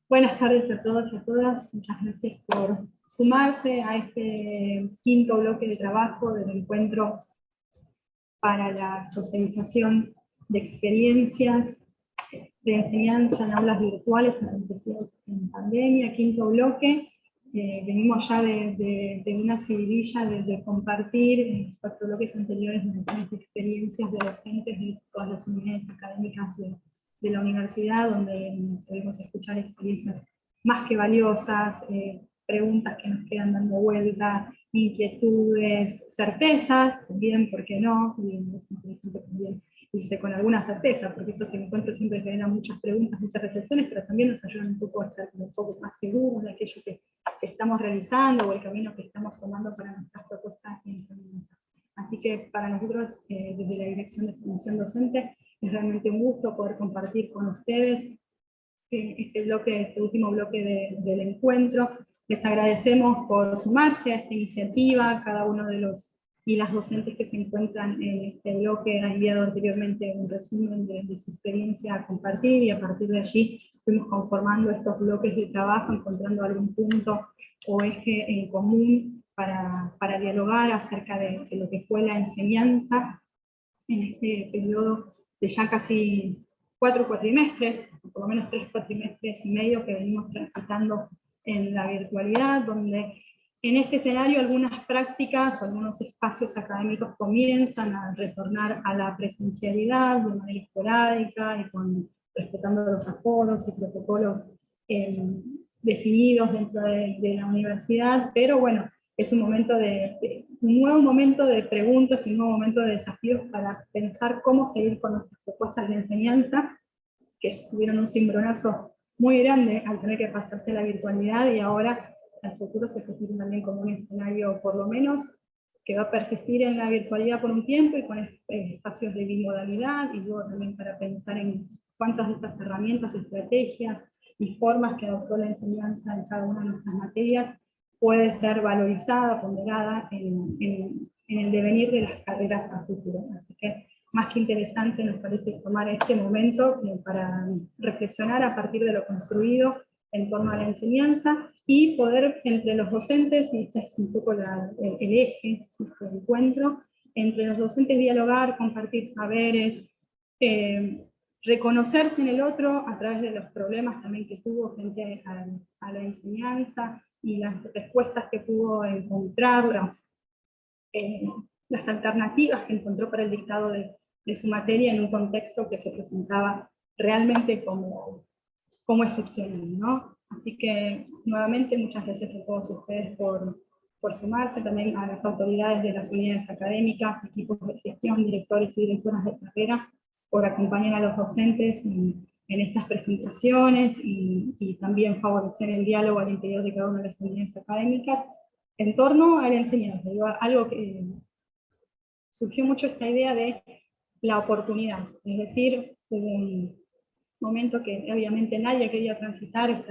Buenas tardes a todos y a todas. Muchas gracias por sumarse a este quinto bloque de trabajo del encuentro para la socialización de experiencias de enseñanza en aulas virtuales acontecidas en pandemia. Quinto bloque. Venimos ya de una seguidilla de compartir 4 bloques anteriores de experiencias de docentes de todas las unidades académicas de la universidad, donde podemos escuchar experiencias más que valiosas, preguntas que nos quedan dando vuelta, inquietudes, certezas, también, ¿por qué no? Y es interesante también irse con alguna certeza, porque estos encuentros siempre generan muchas preguntas, muchas reflexiones, pero también nos ayudan un poco a estar un poco más seguros de aquello que estamos realizando o el camino que estamos tomando para nuestras propuestas de enseñanza. Así que para nosotros, desde la Dirección de Formación Docente, es realmente un gusto poder compartir con ustedes este último bloque del encuentro. Les agradecemos por sumarse a esta iniciativa. Cada uno de los y las docentes que se encuentran en este bloque han enviado anteriormente un resumen de su experiencia a compartir, y a partir de allí fuimos conformando estos bloques de trabajo, encontrando algún punto o eje en común para dialogar acerca de lo que fue la enseñanza en este periodo de ya casi 4 cuatrimestres, por lo menos 3 cuatrimestres y medio que venimos transitando en la virtualidad, donde en este escenario algunas prácticas o algunos espacios académicos comienzan a retornar a la presencialidad de manera esporádica y respetando los aforos y protocolos definidos dentro de la universidad, pero bueno, es un un nuevo momento de preguntas y un nuevo momento de desafíos para pensar cómo seguir con nuestras propuestas de enseñanza, que tuvieron un cimbronazo muy grande al tener que pasarse a la virtualidad, y ahora al futuro se percibe también como un escenario, por lo menos, que va a persistir en la virtualidad por un tiempo y con espacios de bimodalidad, y luego también para pensar en cuántas de estas herramientas, estrategias y formas que adoptó la enseñanza en cada una de nuestras materias puede ser valorizada, ponderada en el devenir de las carreras a futuro. Así que más que interesante nos parece tomar este momento para reflexionar a partir de lo construido en torno a la enseñanza y poder entre los docentes, y este es un poco el eje de este encuentro, entre los docentes dialogar, compartir saberes, reconocerse en el otro a través de los problemas también que tuvo frente a la enseñanza y las respuestas que pudo encontrar, las alternativas que encontró para el dictado de su materia en un contexto que se presentaba realmente como excepcional, ¿no? Así que, nuevamente, muchas gracias a todos ustedes por sumarse, también a las autoridades de las unidades académicas, equipos de gestión, directores y directoras de carrera, por acompañar a los docentes en estas presentaciones y también favorecer el diálogo al interior de cada una de las unidades académicas en torno a la enseñanza. Algo que surgió mucho esta idea de la oportunidad, es decir, un momento que obviamente nadie quería transitar,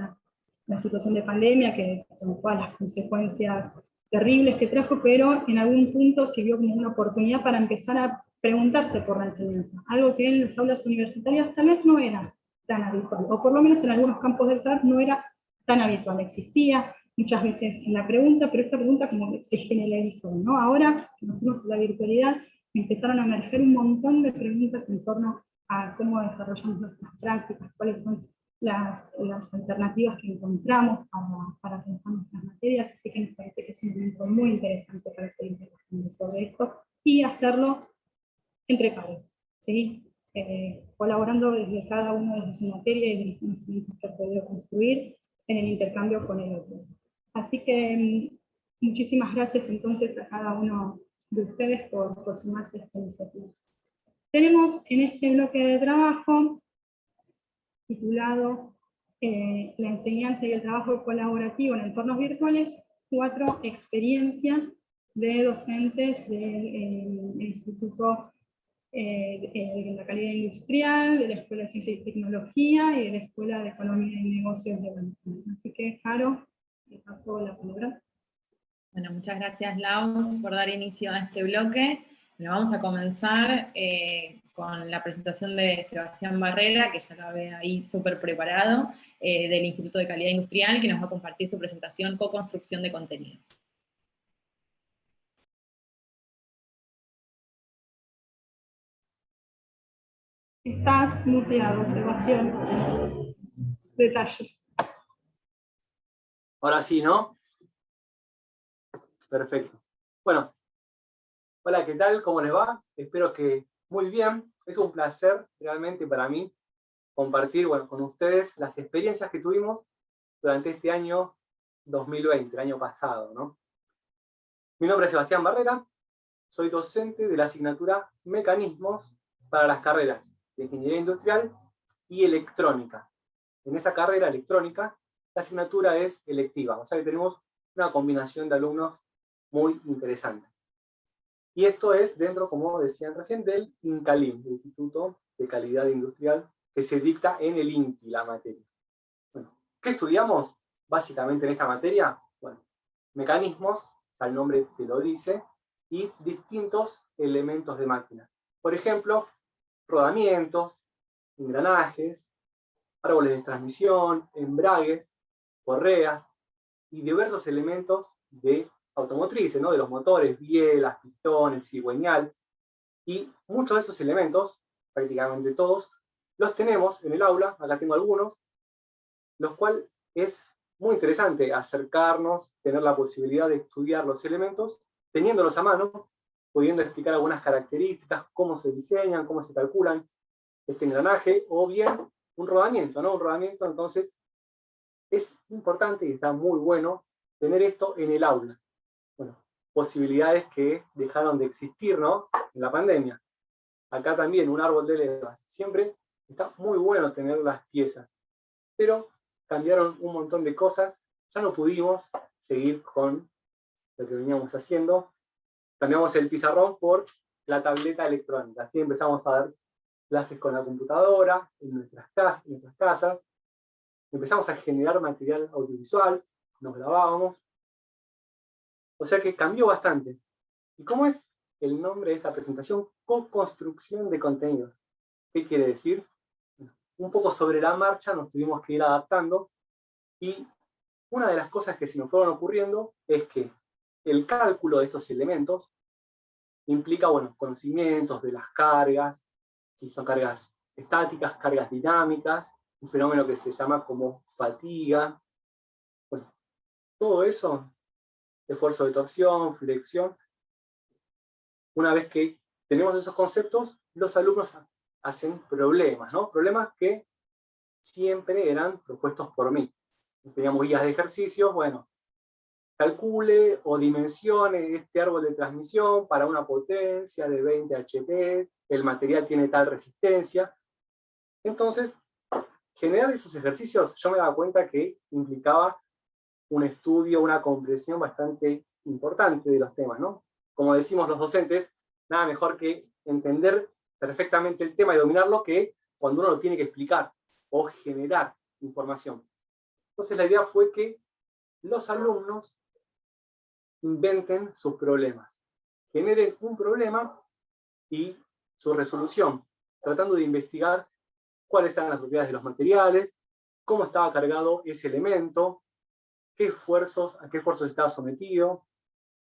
la situación de pandemia, con todas las consecuencias terribles que trajo, pero en algún punto sirvió como una oportunidad para empezar a preguntarse por la enseñanza, algo que en las aulas universitarias tal vez no era tan habitual, o por lo menos en algunos campos del saber no era tan habitual. Existía muchas veces en la pregunta, pero esta pregunta como que se generalizó, ¿no? Ahora que nos fuimos a la virtualidad, empezaron a emerger un montón de preguntas en torno a cómo desarrollamos nuestras prácticas, cuáles son las alternativas que encontramos para pensar nuestras materias, así que nos parece que es un momento muy interesante para seguir trabajando sobre esto y hacerlo entre pares, ¿sí? Colaborando desde cada uno de su materia y de los conocimientos que ha podido construir en el intercambio con el otro. Así que muchísimas gracias entonces a cada uno de ustedes por sumarse a esta iniciativa. Tenemos en este bloque de trabajo, titulado La enseñanza y el trabajo colaborativo en entornos virtuales, 4 experiencias de docentes del Instituto de la Calidad Industrial, de la Escuela de Ciencia y Tecnología y de la Escuela de Economía y Negocios de Venezuela. Así que, Jaro, te paso la palabra. Bueno, muchas gracias, Lau, por dar inicio a este bloque. Bueno, vamos a comenzar con la presentación de Sebastián Barrera, que ya la ve ahí súper preparado, del Instituto de Calidad Industrial, que nos va a compartir su presentación Co-construcción de contenidos. Estás muteado, Sebastián. Detalle. Ahora sí, ¿no? Perfecto. Bueno, hola, ¿qué tal? ¿Cómo les va? Espero que muy bien. Es un placer realmente para mí compartir, bueno, con ustedes las experiencias que tuvimos durante este año 2020, el año pasado, ¿no? Mi nombre es Sebastián Barrera, soy docente de la asignatura Mecanismos para las carreras de Ingeniería Industrial y Electrónica. En esa carrera electrónica, la asignatura es electiva, o sea que tenemos una combinación de alumnos muy interesante. Y esto es dentro, como decían recién, del INCALIN, el Instituto de Calidad Industrial, que se dicta en el INTI, la materia. Bueno, ¿qué estudiamos básicamente en esta materia? Bueno, mecanismos, el nombre te lo dice, y distintos elementos de máquina. Por ejemplo, rodamientos, engranajes, árboles de transmisión, embragues, correas y diversos elementos de automotrices, ¿no? De los motores, bielas, pistones, cigüeñal. Y muchos de esos elementos, prácticamente todos, los tenemos en el aula. Acá tengo algunos, los cuales es muy interesante acercarnos, tener la posibilidad de estudiar los elementos, teniéndolos a mano, pudiendo explicar algunas características, cómo se diseñan, cómo se calculan este engranaje, o bien un rodamiento, ¿no? Un rodamiento, entonces, es importante y está muy bueno tener esto en el aula. Bueno, posibilidades que dejaron de existir, ¿no? En la pandemia. Acá también un árbol de levas. Siempre está muy bueno tener las piezas, pero cambiaron un montón de cosas, ya no pudimos seguir con lo que veníamos haciendo. Cambiamos el pizarrón por la tableta electrónica. Así empezamos a dar clases con la computadora, en nuestras casas. Empezamos a generar material audiovisual, nos grabábamos. O sea que cambió bastante. ¿Y cómo es el nombre de esta presentación? Co-construcción de contenidos. ¿Qué quiere decir? Un poco sobre la marcha nos tuvimos que ir adaptando, y una de las cosas que se nos fueron ocurriendo es que el cálculo de estos elementos implica, bueno, conocimientos de las cargas, si son cargas estáticas, cargas dinámicas, un fenómeno que se llama como fatiga. Bueno, todo eso, esfuerzo de torsión, flexión. Una vez que tenemos esos conceptos, los alumnos hacen problemas, ¿no? Problemas que siempre eran propuestos por mí. Teníamos guías de ejercicios, bueno, calcule o dimensione este árbol de transmisión para una potencia de 20 HP, el material tiene tal resistencia. Entonces, generar esos ejercicios, yo me daba cuenta que implicaba un estudio, una comprensión bastante importante de los temas, ¿no? Como decimos los docentes, nada mejor que entender perfectamente el tema y dominarlo que cuando uno lo tiene que explicar o generar información. Entonces la idea fue que los alumnos inventen sus problemas, generen un problema y su resolución, tratando de investigar cuáles eran las propiedades de los materiales, cómo estaba cargado ese elemento, a qué esfuerzos estaba sometido,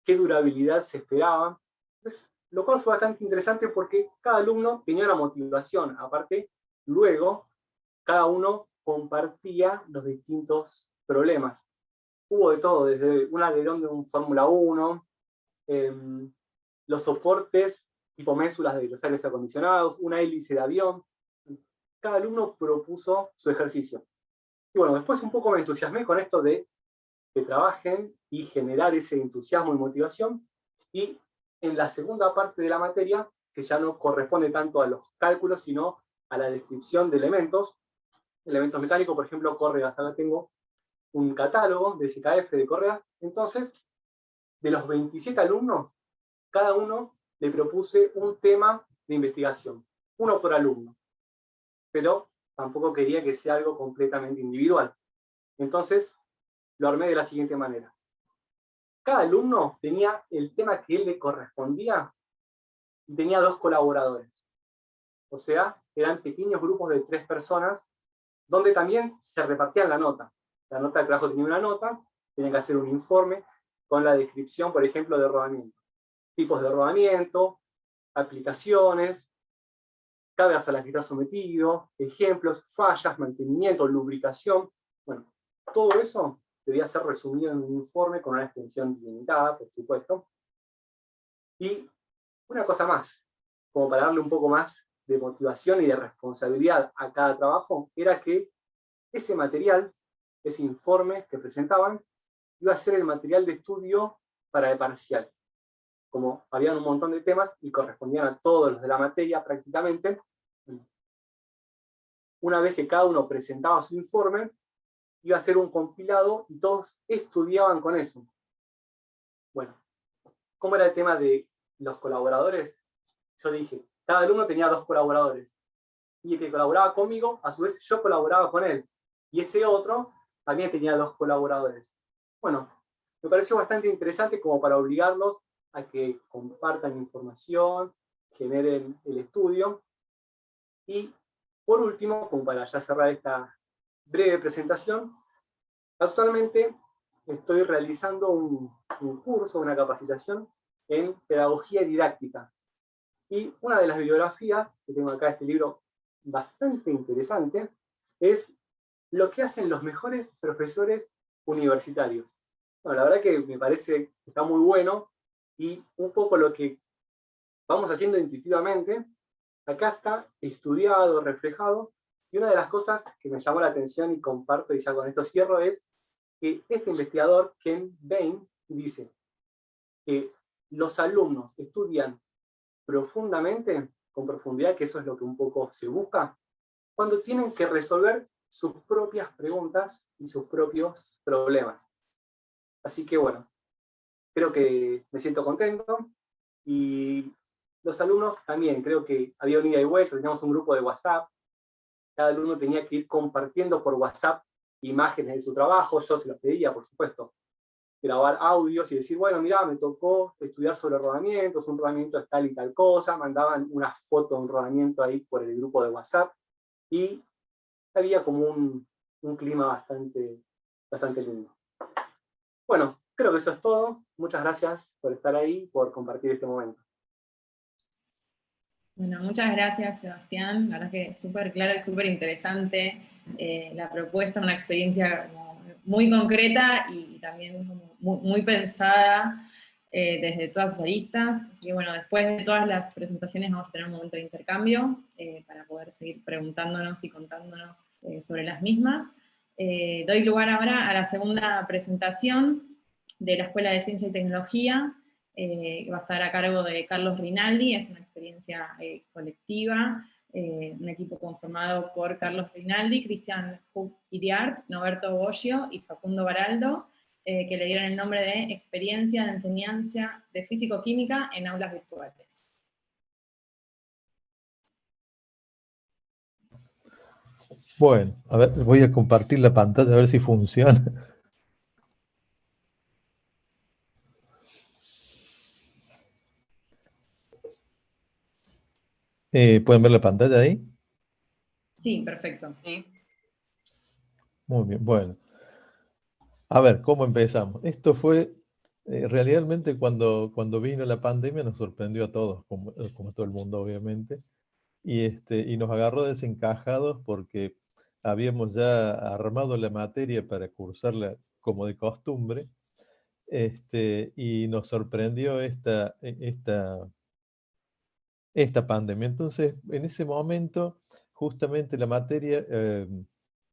qué durabilidad se esperaba. Entonces, lo cual fue bastante interesante porque cada alumno tenía una motivación. Aparte, luego, cada uno compartía los distintos problemas. Hubo de todo, desde un alerón de un Fórmula 1, los soportes tipo mésulas de los aires acondicionados, una hélice de avión. Cada alumno propuso su ejercicio. Y bueno, después un poco me entusiasmé con esto de que trabajen y generar ese entusiasmo y motivación. Y en la segunda parte de la materia, que ya no corresponde tanto a los cálculos, sino a la descripción de elementos mecánicos, por ejemplo, correas. Ahora tengo un catálogo de SKF de correas. Entonces, de los 27 alumnos, cada uno le propuse un tema de investigación, uno por alumno. Pero tampoco quería que sea algo completamente individual. Entonces, lo armé de la siguiente manera. Cada alumno tenía el tema que él le correspondía y tenía 2 colaboradores. O sea, eran pequeños grupos de 3 personas, donde también se repartían la nota. La nota del trabajo tenía una nota, tenían que hacer un informe con la descripción, por ejemplo, de rodamiento. Tipos de rodamiento, aplicaciones, cargas a las que está sometido, ejemplos, fallas, mantenimiento, lubricación. Bueno, todo eso debía ser resumido en un informe con una extensión limitada, por supuesto. Y una cosa más, como para darle un poco más de motivación y de responsabilidad a cada trabajo, era que ese material, ese informe que presentaban, iba a ser el material de estudio para el parcial. Como habían un montón de temas y correspondían a todos los de la materia prácticamente, una vez que cada uno presentaba su informe, iba a ser un compilado y todos estudiaban con eso. Bueno, ¿cómo era el tema de los colaboradores? Yo dije, cada alumno tenía 2 colaboradores. Y el que colaboraba conmigo, a su vez yo colaboraba con él. Y ese otro también tenía 2 colaboradores. Bueno, me pareció bastante interesante como para obligarlos a que compartan información, generen el estudio. Y por último, como para ya cerrar esta breve presentación, actualmente estoy realizando un curso, una capacitación en pedagogía didáctica. Y una de las bibliografías, que tengo acá este libro bastante interesante, es lo que hacen los mejores profesores universitarios. Bueno, la verdad que me parece que está muy bueno, y un poco lo que vamos haciendo intuitivamente, acá está estudiado, reflejado, y una de las cosas que me llamó la atención y comparto, y ya con esto cierro, es que este investigador, Ken Bain, dice que los alumnos estudian profundamente, con profundidad, que eso es lo que un poco se busca, cuando tienen que resolver sus propias preguntas y sus propios problemas. Así que bueno, creo que me siento contento, y los alumnos también, creo que había un ida y vuelta, teníamos un grupo de WhatsApp, cada alumno tenía que ir compartiendo por WhatsApp imágenes de su trabajo, yo se los pedía, por supuesto, grabar audios y decir, bueno, mirá, me tocó estudiar sobre rodamientos, un rodamiento es tal y tal cosa, mandaban una foto de un rodamiento ahí por el grupo de WhatsApp, y había como un clima bastante lindo. Bueno, creo que eso es todo. Muchas gracias por estar ahí, por compartir este momento. Bueno, muchas gracias, Sebastián. La verdad que es súper claro y súper interesante la propuesta, una experiencia como muy concreta y también como muy pensada desde todas sus aristas. Así que bueno, después de todas las presentaciones vamos a tener un momento de intercambio para poder seguir preguntándonos y contándonos sobre las mismas. Doy lugar ahora a la segunda presentación de la Escuela de Ciencia y Tecnología, que va a estar a cargo de Carlos Rinaldi. Es una experiencia colectiva, un equipo conformado por Carlos Rinaldi, Cristian Iriart, Noberto Boggio y Facundo Baraldo, que le dieron el nombre de Experiencia de Enseñanza de Físico-Química en Aulas Virtuales. Bueno, a ver, voy a compartir la pantalla a ver si funciona. ¿Pueden ver la pantalla ahí? Sí, perfecto. Sí. Muy bien, bueno. A ver, ¿cómo empezamos? Esto fue, realmente cuando vino la pandemia nos sorprendió a todos, como todo el mundo obviamente, y nos agarró desencajados porque habíamos ya armado la materia para cursarla como de costumbre, y nos sorprendió esta pandemia. Entonces, en ese momento, justamente la materia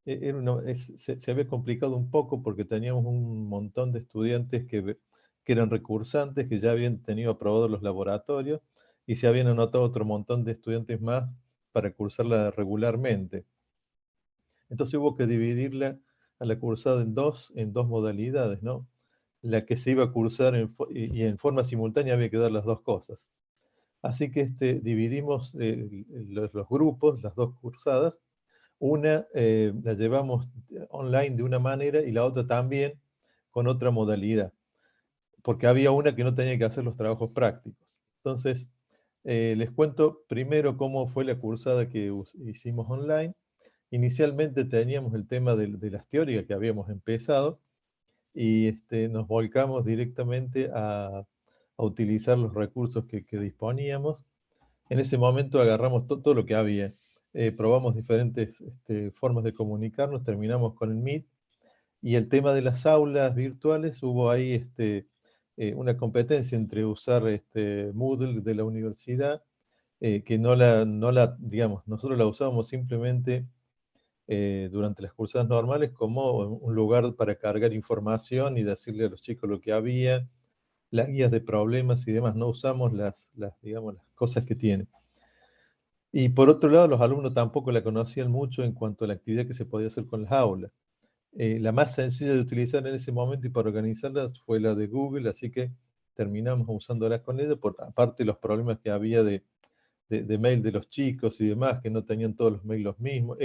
se había complicado un poco porque teníamos un montón de estudiantes que eran recursantes, que ya habían tenido aprobados los laboratorios, y se habían anotado otro montón de estudiantes más para cursarla regularmente. Entonces hubo que dividirla a la cursada en dos modalidades, ¿no? La que se iba a cursar y en forma simultánea había que dar las dos cosas. Así que dividimos los grupos, las dos cursadas. Una la llevamos online de una manera y la otra también con otra modalidad, porque había una que no tenía que hacer los trabajos prácticos. Entonces, Les cuento primero cómo fue la cursada que hicimos online. Inicialmente teníamos el tema de las teóricas que habíamos empezado y nos volcamos directamente a utilizar los recursos que disponíamos. En ese momento agarramos todo lo que había. Probamos diferentes formas de comunicarnos, terminamos con el Meet. Y el tema de las aulas virtuales, hubo ahí una competencia entre usar Moodle de la universidad, que digamos, nosotros la usábamos simplemente durante las cursadas normales como un lugar para cargar información y decirle a los chicos lo que había, las guías de problemas y demás. No usamos digamos, las cosas que tiene. Y por otro lado, los alumnos tampoco la conocían mucho en cuanto a la actividad que se podía hacer con las aulas. La más sencilla de utilizar en ese momento y para organizarlas fue la de Google, así que terminamos usándola con ella, aparte de los problemas que había de mail de los chicos y demás, que no tenían todos los mails los mismos.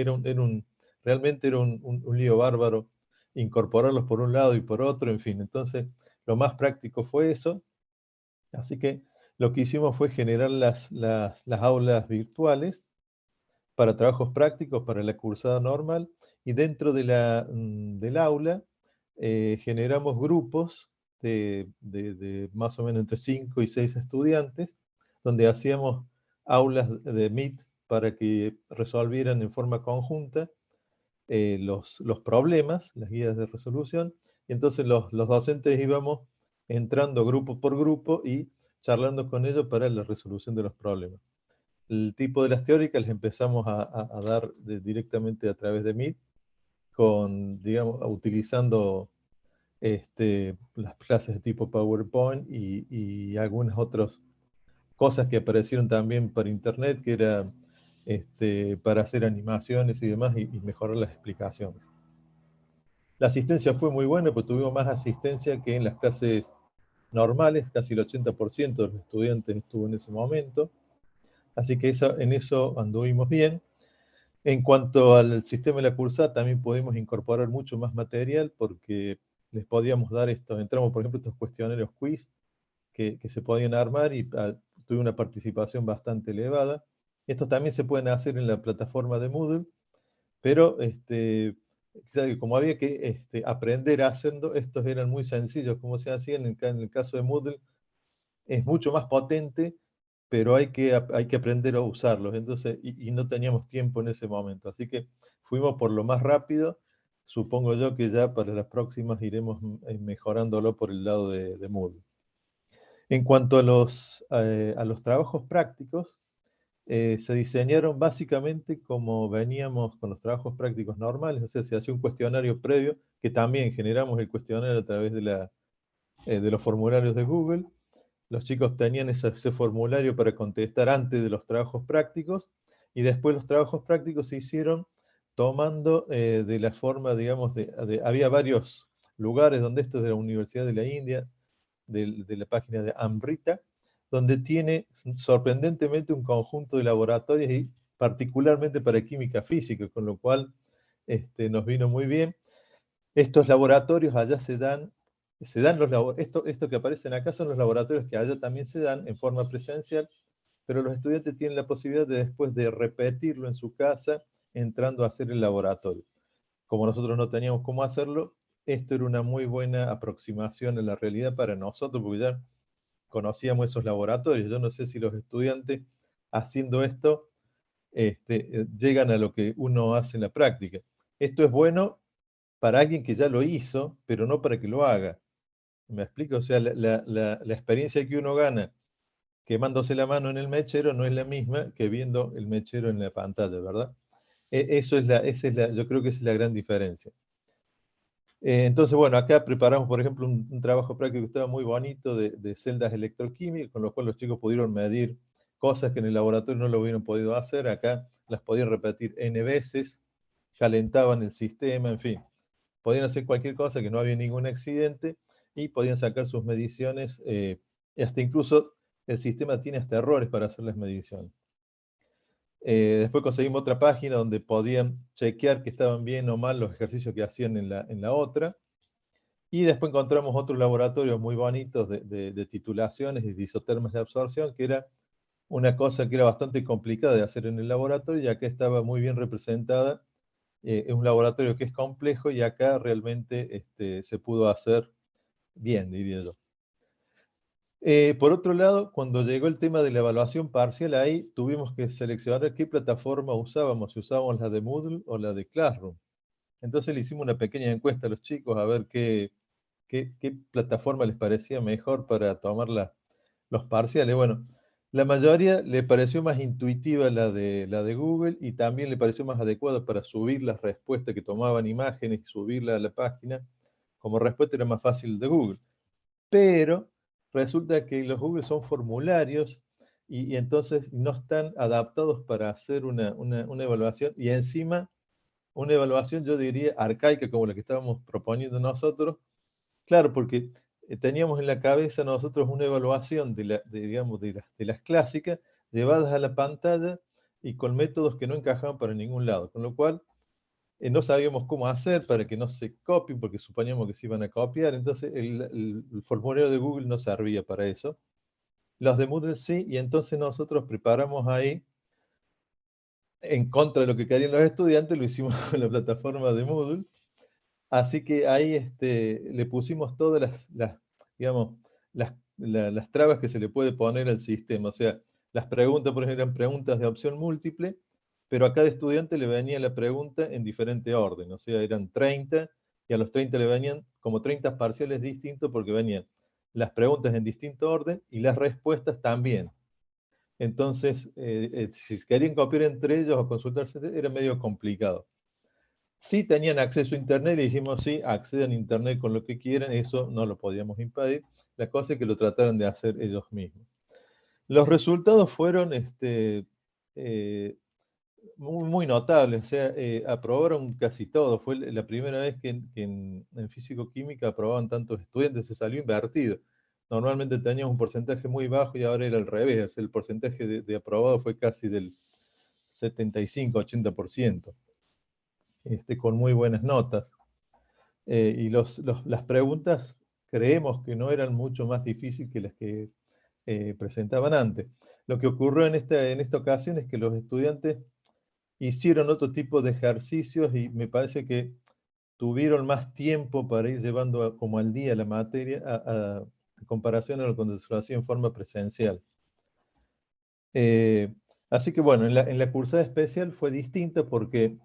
Realmente era un lío bárbaro incorporarlos por un lado y por otro, en fin. Entonces, lo más práctico fue eso. Así que lo que hicimos fue generar las aulas virtuales para trabajos prácticos, para la cursada normal, y dentro del aula generamos grupos de más o menos entre 5 y 6 estudiantes, donde hacíamos aulas de Meet para que resolvieran en forma conjunta los problemas, las guías de resolución, y entonces los docentes íbamos entrando grupo por grupo y charlando con ellos para la resolución de los problemas. El tipo de las teóricas les empezamos a dar directamente a través de Meet, digamos, utilizando las clases de tipo PowerPoint y algunas otras cosas que aparecieron también por internet, que era para hacer animaciones y demás y mejorar las explicaciones. La asistencia fue muy buena, pues tuvimos más asistencia que en las clases normales, casi el 80% de los estudiantes estuvo en ese momento, así que en eso anduvimos bien. En cuanto al sistema de la cursada, también pudimos incorporar mucho más material porque les podíamos dar entramos por ejemplo estos cuestionarios quiz que se podían armar y tuve una participación bastante elevada. Estos también se pueden hacer en la plataforma de Moodle, pero como había que aprender haciendo, estos eran muy sencillos como se hacían. En el caso de Moodle es mucho más potente, pero hay que aprender a usarlos. Entonces, y no teníamos tiempo en ese momento. Así que fuimos por lo más rápido. Supongo yo que ya para las próximas iremos mejorándolo por el lado de Moodle. En cuanto a los trabajos prácticos, se diseñaron básicamente como veníamos con los trabajos prácticos normales, o sea, se hacía un cuestionario previo, que también generamos el cuestionario a través de los formularios de Google. Los chicos tenían ese formulario para contestar antes de los trabajos prácticos, y después los trabajos prácticos se hicieron tomando de la forma, digamos, había varios lugares, donde esto es de la Universidad de la India, de la página de Amrita, donde tiene sorprendentemente un conjunto de laboratorios y particularmente para química física, con lo cual nos vino muy bien. Estos laboratorios allá esto que aparecen acá son los laboratorios que allá también se dan en forma presencial, pero los estudiantes tienen la posibilidad de después de repetirlo en su casa, entrando a hacer el laboratorio. Como nosotros no teníamos cómo hacerlo, esto era una muy buena aproximación a la realidad para nosotros, porque ya conocíamos esos laboratorios. Yo no sé si los estudiantes haciendo esto llegan a lo que uno hace en la práctica. Esto es bueno para alguien que ya lo hizo, pero no para que lo haga. ¿Me explico? O sea, la experiencia que uno gana quemándose la mano en el mechero no es la misma que viendo el mechero en la pantalla, ¿verdad? Yo creo que esa es la gran diferencia. Entonces, bueno, acá preparamos, por ejemplo, un trabajo práctico que estaba muy bonito de celdas electroquímicas, con lo cual los chicos pudieron medir cosas que en el laboratorio no lo hubieran podido hacer. Acá las podían repetir n veces, calentaban el sistema, en fin. Podían hacer cualquier cosa, que no había ningún accidente, y podían sacar sus mediciones. Y hasta incluso el sistema tiene hasta errores para hacer las mediciones. Después conseguimos otra página donde podían chequear que estaban bien o mal los ejercicios que hacían en la otra. Y después encontramos otros laboratorios muy bonitos de titulaciones y de isotermas de absorción, que era una cosa que era bastante complicada de hacer en el laboratorio, y acá estaba muy bien representada. Es un laboratorio que es complejo y acá realmente se pudo hacer bien, diría yo. Por otro lado, cuando llegó el tema de la evaluación parcial, ahí tuvimos que seleccionar qué plataforma usábamos, si usábamos la de Moodle o la de Classroom. Entonces le hicimos una pequeña encuesta a los chicos a ver qué plataforma les parecía mejor para tomar los parciales. Bueno, la mayoría le pareció más intuitiva la de Google, y también le pareció más adecuada para subir las respuestas, que tomaban imágenes y subirla a la página. Como respuesta era más fácil de Google. Pero resulta que los Google son formularios y entonces no están adaptados para hacer una evaluación, y encima una evaluación, yo diría, arcaica, como la que estábamos proponiendo nosotros. Claro, porque teníamos en la cabeza nosotros una evaluación digamos, de las clásicas llevadas a la pantalla y con métodos que no encajaban para ningún lado, con lo cual no sabíamos cómo hacer para que no se copien, porque suponíamos que se iban a copiar. Entonces el formulario de Google no servía para eso. Los de Moodle sí, y entonces nosotros preparamos ahí, en contra de lo que querían los estudiantes, lo hicimos en la plataforma de Moodle. Así que ahí le pusimos todas digamos, las trabas que se le puede poner al sistema. O sea, las preguntas, por ejemplo, eran preguntas de opción múltiple, pero a cada estudiante le venía la pregunta en diferente orden. O sea, eran 30, y a los 30 le venían como 30 parciales distintos, porque venían las preguntas en distinto orden y las respuestas también. Entonces, si querían copiar entre ellos o consultarse, era medio complicado. Sí tenían acceso a Internet, y dijimos, sí, accedan a Internet con lo que quieran, eso no lo podíamos impedir. La cosa es que lo trataron de hacer ellos mismos. Los resultados fueron muy notables, o sea, aprobaron casi todo. Fue la primera vez que en Físico-Química aprobaban tantos estudiantes, se salió invertido. Normalmente teníamos un porcentaje muy bajo y ahora era al revés, el porcentaje de aprobado fue casi del 75-80%. Con muy buenas notas. Y las preguntas creemos que no eran mucho más difíciles que las que presentaban antes. Lo que ocurrió en esta ocasión es que los estudiantes hicieron otro tipo de ejercicios, y me parece que tuvieron más tiempo para ir llevando como al día la materia en comparación a lo cuando se lo hacía en forma presencial. Así que bueno, en la cursada especial fue distinta, porque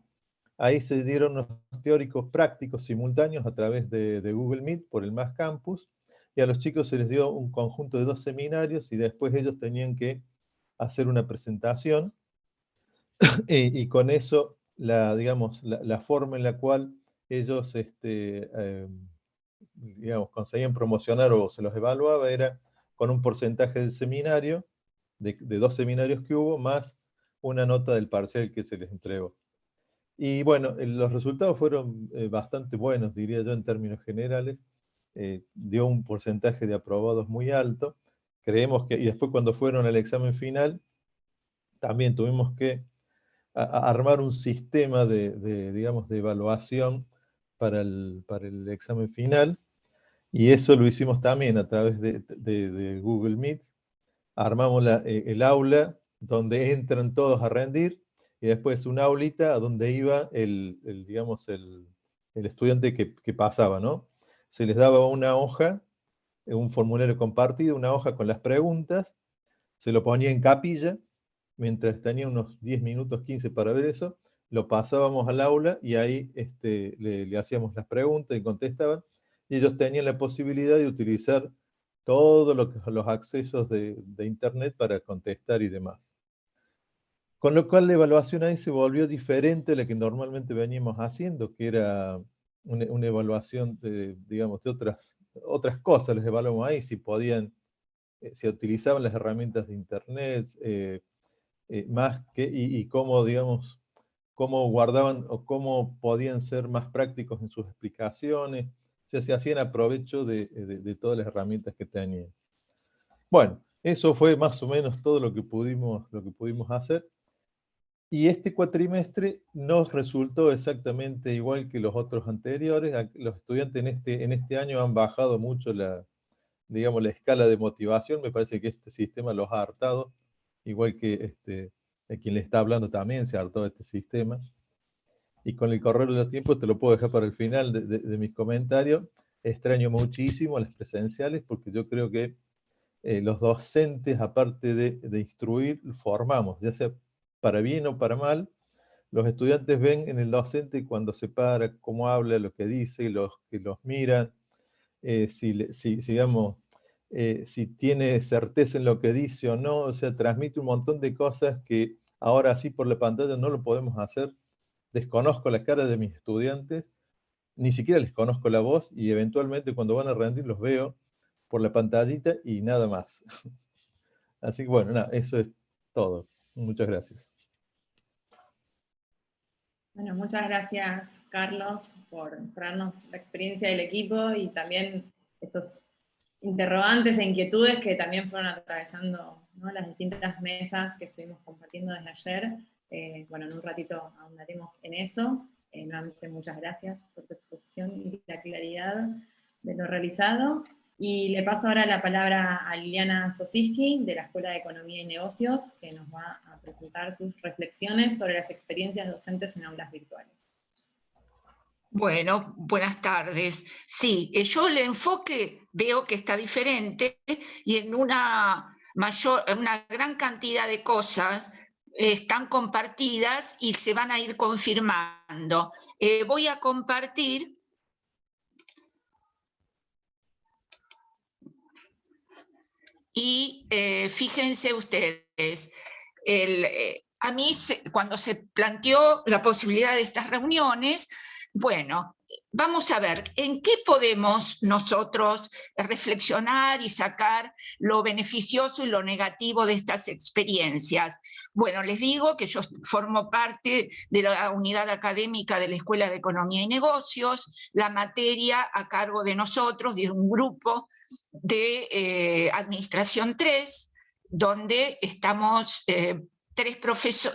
ahí se dieron unos teóricos prácticos simultáneos a través de Google Meet por el Más Campus, y a los chicos se les dio un conjunto de 2 seminarios, y después ellos tenían que hacer una presentación, y con eso, digamos, la forma en la cual ellos digamos, conseguían promocionar o se los evaluaba era con un porcentaje del seminario, de 2 seminarios que hubo, más una nota del parcial que se les entregó. Y bueno, los resultados fueron bastante buenos, diría yo, en términos generales. Dio un porcentaje de aprobados muy alto. Creemos que, y después cuando fueron al examen final, también tuvimos que armar un sistema digamos, de evaluación para el examen final, y eso lo hicimos también a través de Google Meet. Armamos el aula donde entran todos a rendir, y después una aulita a donde iba digamos, el estudiante que pasaba, ¿no? Se les daba una hoja, un formulario compartido, una hoja con las preguntas, se lo ponía en capilla, mientras tenía unos 10 minutos, 15 para ver eso, lo pasábamos al aula, y ahí le hacíamos las preguntas y contestaban, y ellos tenían la posibilidad de utilizar todos los accesos de Internet para contestar y demás. Con lo cual la evaluación ahí se volvió diferente a la que normalmente veníamos haciendo, que era una evaluación digamos, de otras cosas. Les evaluamos ahí si podían, si utilizaban las herramientas de Internet, más que, y cómo, digamos, cómo guardaban o cómo podían ser más prácticos en sus explicaciones. O sea, se hacían aprovecho de todas las herramientas que tenían. Bueno, eso fue más o menos todo lo que pudimos hacer. Y este cuatrimestre nos resultó exactamente igual que los otros anteriores. Los estudiantes en este año han bajado mucho digamos, la escala de motivación. Me parece que este sistema los ha hartado, igual que quien le está hablando también se hartó de este sistema. Y con el correr de los tiempos, te lo puedo dejar para el final de mis comentarios, extraño muchísimo las presenciales, porque yo creo que los docentes, aparte de instruir, formamos, ya sea para bien o para mal. Los estudiantes ven en el docente cuando se para, cómo habla, lo que dice, que los miran, si tiene certeza en lo que dice o no, o sea, transmite un montón de cosas que ahora así por la pantalla no lo podemos hacer. Desconozco la cara de mis estudiantes, ni siquiera les conozco la voz, y eventualmente cuando van a rendir los veo por la pantallita y nada más. Así que bueno, nada, eso es todo. Muchas gracias. Bueno, muchas gracias, Carlos, por traernos la experiencia del equipo y también estos interrogantes e inquietudes que también fueron atravesando, ¿no?, las distintas mesas que estuvimos compartiendo desde ayer. Bueno, en un ratito ahondaremos en eso. Nuevamente, muchas gracias por tu exposición y la claridad de lo realizado. Y le paso ahora la palabra a Liliana Sosiski, de la Escuela de Economía y Negocios, que nos va a presentar sus reflexiones sobre las experiencias docentes en aulas virtuales. Bueno, buenas tardes. Sí, yo el enfoque veo que está diferente y en una gran cantidad de cosas están compartidas y se van a ir confirmando. Voy a compartir. Y fíjense ustedes, a mí cuando se planteó la posibilidad de estas reuniones, bueno, vamos a ver en qué podemos nosotros reflexionar y sacar lo beneficioso y lo negativo de estas experiencias. Bueno, les digo que yo formo parte de la unidad académica de la Escuela de Economía y Negocios, la materia a cargo de nosotros, de un grupo de Administración 3, donde estamos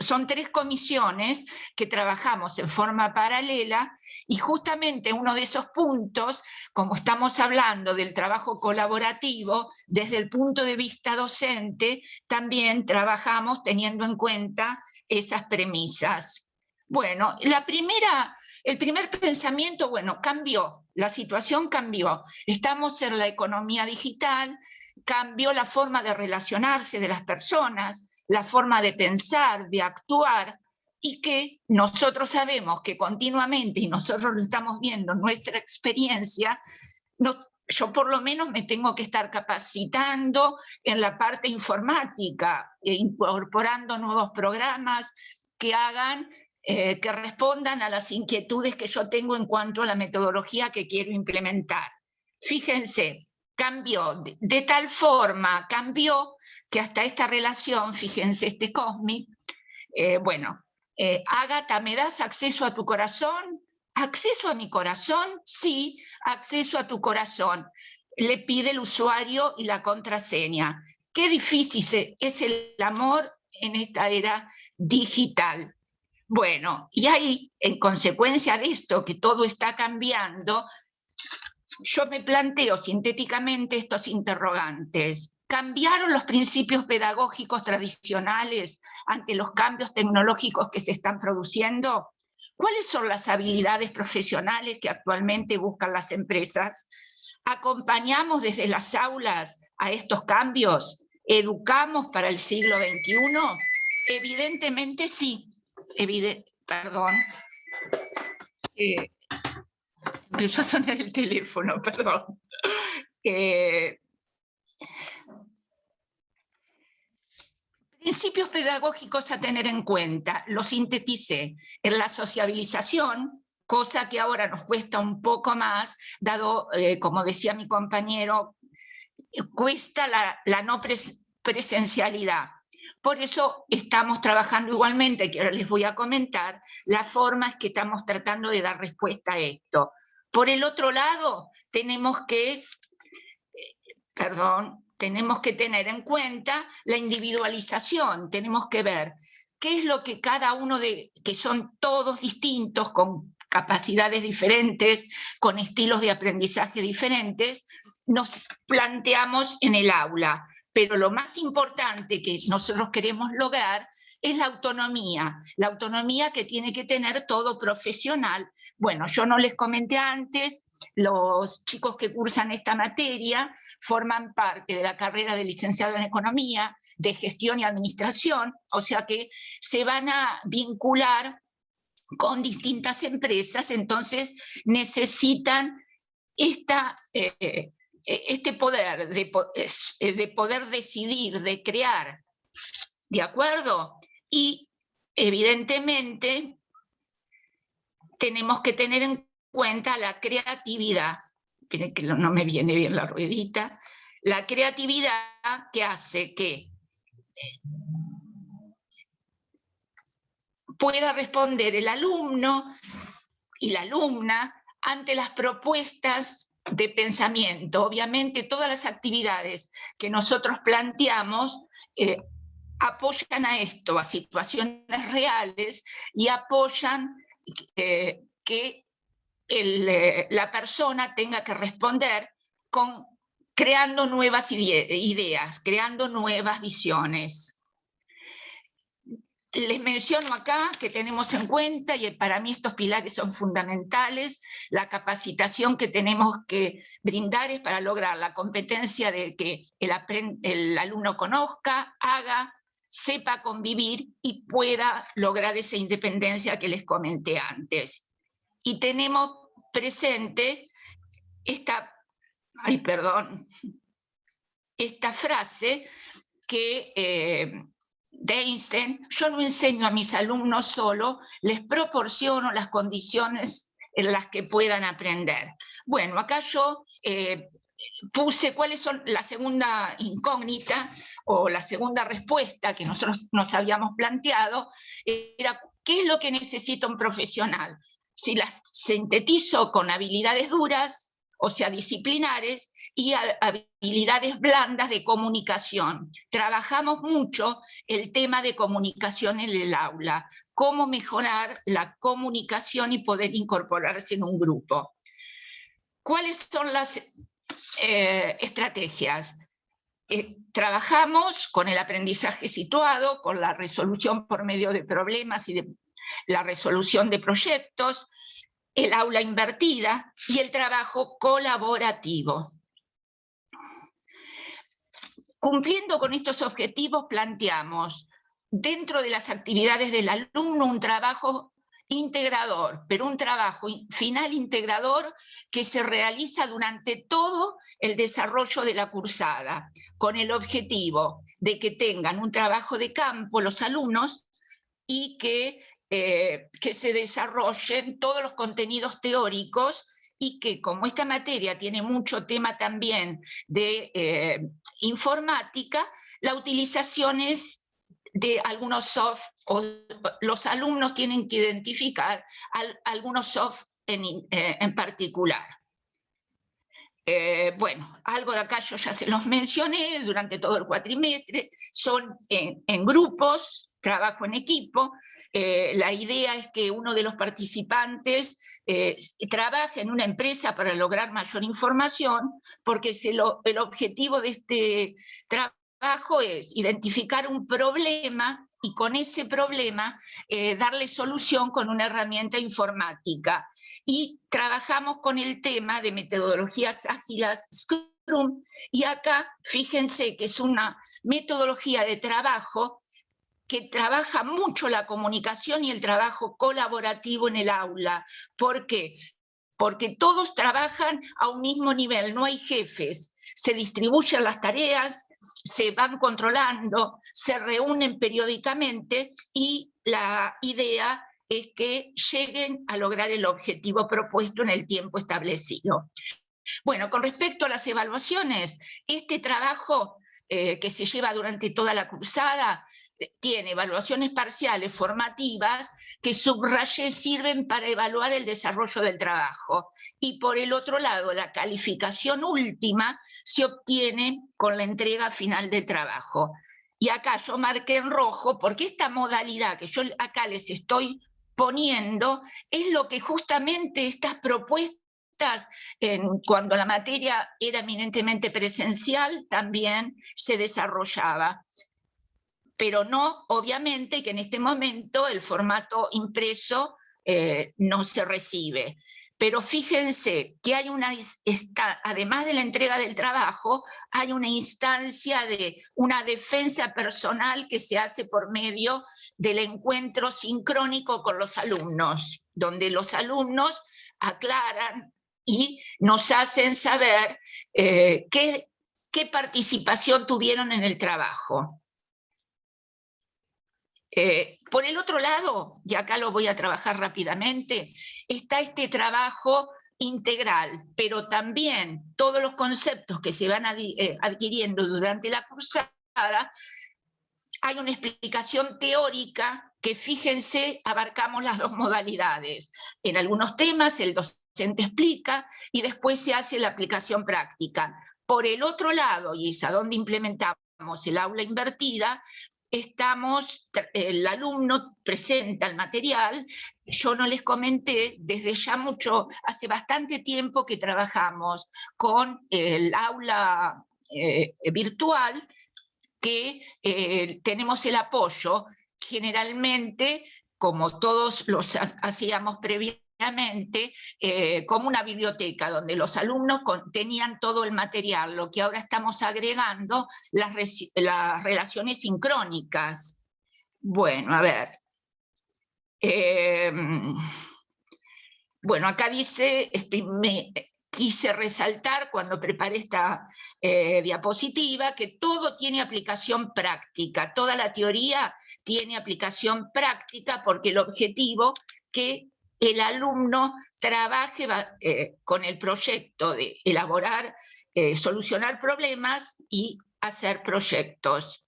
son 3 comisiones que trabajamos en forma paralela, y justamente uno de esos puntos, como estamos hablando del trabajo colaborativo, desde el punto de vista docente, también trabajamos teniendo en cuenta esas premisas. Bueno, el primer pensamiento, bueno, cambió, la situación cambió. Estamos en la economía digital, cambió la forma de relacionarse de las personas, la forma de pensar, de actuar, y que nosotros sabemos que continuamente, y nosotros lo estamos viendo en nuestra experiencia, yo por lo menos me tengo que estar capacitando en la parte informática, incorporando nuevos programas que hagan que respondan a las inquietudes que yo tengo en cuanto a la metodología que quiero implementar. Fíjense, cambió, de tal forma cambió que hasta esta relación, fíjense este Cosmic, Ágata, ¿me das acceso a tu corazón? ¿Acceso a mi corazón? Sí, acceso a tu corazón. Le pide el usuario y la contraseña. Qué difícil es el amor en esta era digital. Bueno, y ahí, en consecuencia de esto, que todo está cambiando, yo me planteo sintéticamente estos interrogantes. ¿Cambiaron los principios pedagógicos tradicionales ante los cambios tecnológicos que se están produciendo? ¿Cuáles son las habilidades profesionales que actualmente buscan las empresas? ¿Acompañamos desde las aulas a estos cambios? ¿Educamos para el siglo XXI? Evidentemente sí. Perdón. Empezó a sonar el teléfono, perdón. Principios pedagógicos a tener en cuenta, los sinteticé en la sociabilización, cosa que ahora nos cuesta un poco más, dado, como decía mi compañero, cuesta la no presencialidad. Por eso estamos trabajando igualmente, que ahora les voy a comentar, las formas que estamos tratando de dar respuesta a esto. Por el otro lado, tenemos que tener en cuenta la individualización, tenemos que ver qué es lo que cada uno que son todos distintos, con capacidades diferentes, con estilos de aprendizaje diferentes, nos planteamos en el aula. pero lo más importante que nosotros queremos lograr es la autonomía que tiene que tener todo profesional. Bueno, yo no les comenté antes, los chicos que cursan esta materia forman parte de la carrera de licenciado en Economía, de Gestión y Administración, o sea que se van a vincular con distintas empresas, entonces necesitan este poder de poder decidir, de crear, ¿de acuerdo? Y evidentemente tenemos que tener en cuenta la creatividad. Miren que no me viene bien la ruedita. La creatividad que hace que pueda responder el alumno y la alumna ante las propuestas de pensamiento. Obviamente todas las actividades que nosotros planteamos apoyan a esto, a situaciones reales, y apoyan que la persona tenga que responder creando nuevas ideas, creando nuevas visiones. Les menciono acá que tenemos en cuenta, y para mí estos pilares son fundamentales, la capacitación que tenemos que brindar es para lograr la competencia de que el alumno conozca, haga, sepa convivir y pueda lograr esa independencia que les comenté antes. Y tenemos presente esta frase que de Einstein: yo no enseño a mis alumnos solo, les proporciono las condiciones en las que puedan aprender. Bueno, acá yo puse cuáles son la segunda incógnita o la segunda respuesta que nosotros nos habíamos planteado, era ¿qué es lo que necesita un profesional? Si las sintetizo con habilidades duras, o sea, disciplinares, y habilidades blandas de comunicación. Trabajamos mucho el tema de comunicación en el aula, cómo mejorar la comunicación y poder incorporarse en un grupo. ¿Cuáles son las estrategias? Trabajamos con el aprendizaje situado, con la resolución por medio de problemas y de la resolución de proyectos, el aula invertida y el trabajo colaborativo. Cumpliendo con estos objetivos, planteamos dentro de las actividades del alumno un trabajo integrador, pero un trabajo final integrador que se realiza durante todo el desarrollo de la cursada, con el objetivo de que tengan un trabajo de campo los alumnos y que se desarrollen todos los contenidos teóricos, y que como esta materia tiene mucho tema también de informática, la utilización es de algunos soft, o los alumnos tienen que identificar algunos soft en particular. Bueno, algo de acá yo ya se los mencioné durante todo el cuatrimestre, son en grupos, trabajo en equipo. La idea es que uno de los participantes trabaje en una empresa para lograr mayor información, porque el objetivo de este trabajo es identificar un problema y con ese problema darle solución con una herramienta informática. Y trabajamos con el tema de metodologías ágiles Scrum, y acá fíjense que es una metodología de trabajo que trabaja mucho la comunicación y el trabajo colaborativo en el aula. ¿Por qué? Porque todos trabajan a un mismo nivel, no hay jefes, se distribuyen las tareas, se van controlando, se reúnen periódicamente, y la idea es que lleguen a lograr el objetivo propuesto en el tiempo establecido. Bueno, con respecto a las evaluaciones, este trabajo que se lleva durante toda la cursada tiene evaluaciones parciales formativas que subrayé sirven para evaluar el desarrollo del trabajo, y por el otro lado la calificación última se obtiene con la entrega final del trabajo. Y acá yo marqué en rojo porque esta modalidad que yo acá les estoy poniendo es lo que justamente estas propuestas propuestas, cuando la materia era eminentemente presencial, también se desarrollaba. Pero no, obviamente, que en este momento el formato impreso no se recibe. Pero fíjense que hay además de la entrega del trabajo, hay una instancia de una defensa personal que se hace por medio del encuentro sincrónico con los alumnos, donde los alumnos aclaran y nos hacen saber qué participación tuvieron en el trabajo. Por el otro lado, y acá lo voy a trabajar rápidamente, está este trabajo integral, pero también todos los conceptos que se van adquiriendo durante la cursada, hay una explicación teórica que, fíjense, abarcamos las dos modalidades. En algunos temas el docente explica y después se hace la aplicación práctica. Por el otro lado, y es a donde implementamos el aula invertida, el alumno presenta el material. Yo no les comenté, desde ya hace bastante tiempo que trabajamos con el aula virtual, que tenemos el apoyo, generalmente, como todos los hacíamos previamente, como una biblioteca donde los alumnos tenían todo el material, lo que ahora estamos agregando, las relaciones sincrónicas. Bueno, a ver. Bueno, acá dice, quise resaltar cuando preparé esta diapositiva, que todo tiene aplicación práctica, toda la teoría tiene aplicación práctica, porque el objetivo que el alumno trabaje con el proyecto de elaborar, solucionar problemas y hacer proyectos.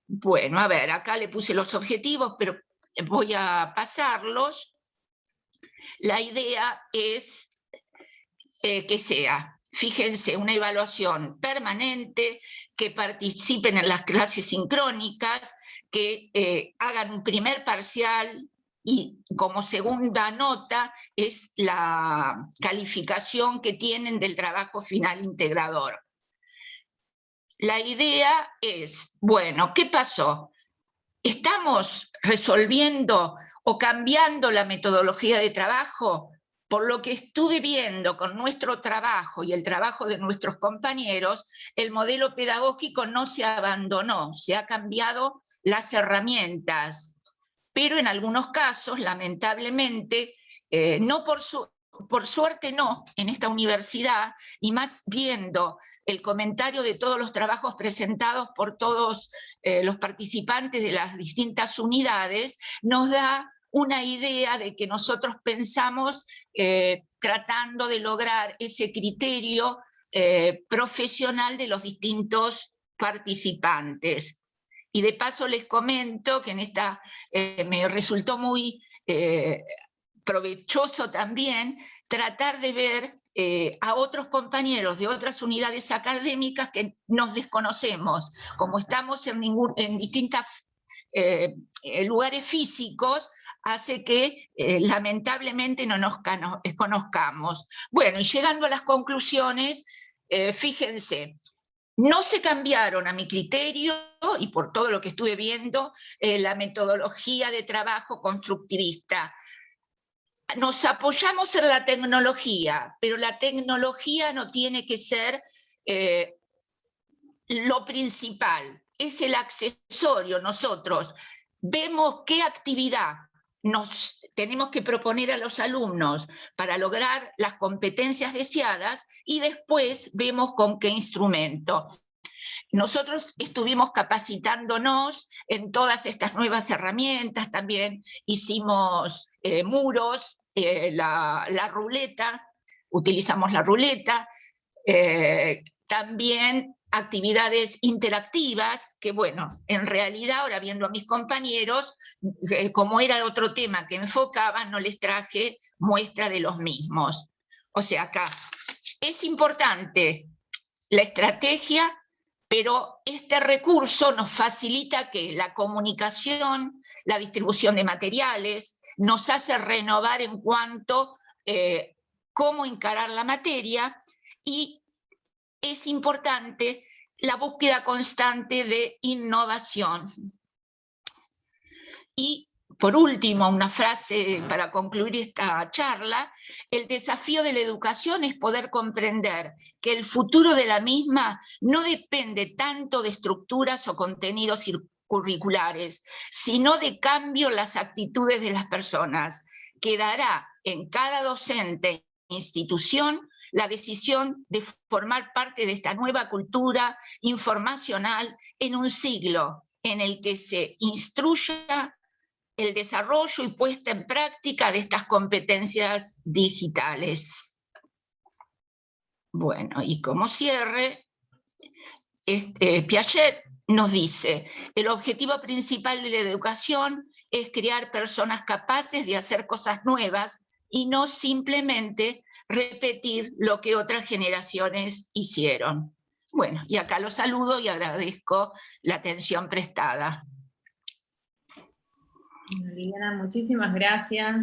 Bueno, a ver, acá le puse los objetivos, pero voy a pasarlos. La idea es que sea, fíjense, una evaluación permanente, que participen en las clases sincrónicas, que hagan un primer parcial, y como segunda nota es la calificación que tienen del trabajo final integrador. La idea es, bueno, ¿qué pasó? ¿Estamos resolviendo o cambiando la metodología de trabajo? Por lo que estuve viendo con nuestro trabajo y el trabajo de nuestros compañeros, el modelo pedagógico no se abandonó, se ha cambiado las herramientas. Pero en algunos casos, lamentablemente, no por suerte no, en esta universidad, y más viendo el comentario de todos los trabajos presentados por todos los participantes de las distintas unidades, nos da una idea de que nosotros pensamos tratando de lograr ese criterio profesional de los distintos participantes. Y de paso les comento que en esta me resultó muy provechoso también tratar de ver a otros compañeros de otras unidades académicas que nos desconocemos. Como estamos en distintos lugares físicos, hace que lamentablemente no nos conozcamos. Bueno, y llegando a las conclusiones, fíjense, no se cambiaron, a mi criterio, y por todo lo que estuve viendo, la metodología de trabajo constructivista. Nos apoyamos en la tecnología, pero la tecnología no tiene que ser lo principal, es el accesorio. Nosotros vemos qué actividad nos tenemos que proponer a los alumnos para lograr las competencias deseadas y después vemos con qué instrumento. Nosotros estuvimos capacitándonos en todas estas nuevas herramientas, también hicimos muros, la ruleta, utilizamos la ruleta, también actividades interactivas, que bueno, en realidad ahora viendo a mis compañeros, como era otro tema que enfocaban, no les traje muestra de los mismos. O sea, acá es importante la estrategia, pero este recurso nos facilita que la comunicación, la distribución de materiales, nos hace renovar en cuanto cómo encarar la materia, y es importante la búsqueda constante de innovación. Y por último, una frase para concluir esta charla: el desafío de la educación es poder comprender que el futuro de la misma no depende tanto de estructuras o contenidos curriculares, sino de cambio en las actitudes de las personas. Quedará en cada docente e institución la decisión de formar parte de esta nueva cultura informacional en un siglo en el que se instruya el desarrollo y puesta en práctica de estas competencias digitales. Bueno, y como cierre, Piaget nos dice: el objetivo principal de la educación es crear personas capaces de hacer cosas nuevas y no simplemente repetir lo que otras generaciones hicieron. Bueno, y acá los saludo y agradezco la atención prestada. Liliana, muchísimas gracias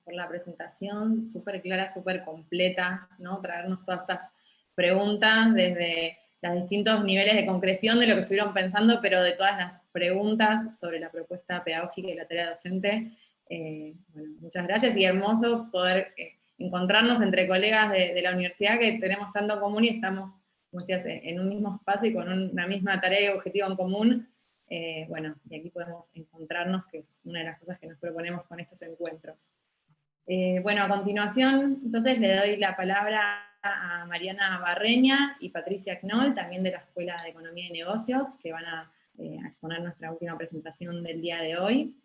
por la presentación, súper clara, súper completa, ¿no? Traernos todas estas preguntas desde los distintos niveles de concreción de lo que estuvieron pensando, pero de todas las preguntas sobre la propuesta pedagógica y la tarea docente. Bueno, muchas gracias, y hermoso poder encontrarnos entre colegas de la universidad que tenemos tanto en común y estamos, como decías, en un mismo espacio y con una misma tarea y objetivo en común. Bueno, y aquí podemos encontrarnos, que es una de las cosas que nos proponemos con estos encuentros. Bueno, a continuación, entonces le doy la palabra a Mariana Barreña y Patricia Knoll, también de la Escuela de Economía y Negocios, que van a exponer nuestra última presentación del día de hoy,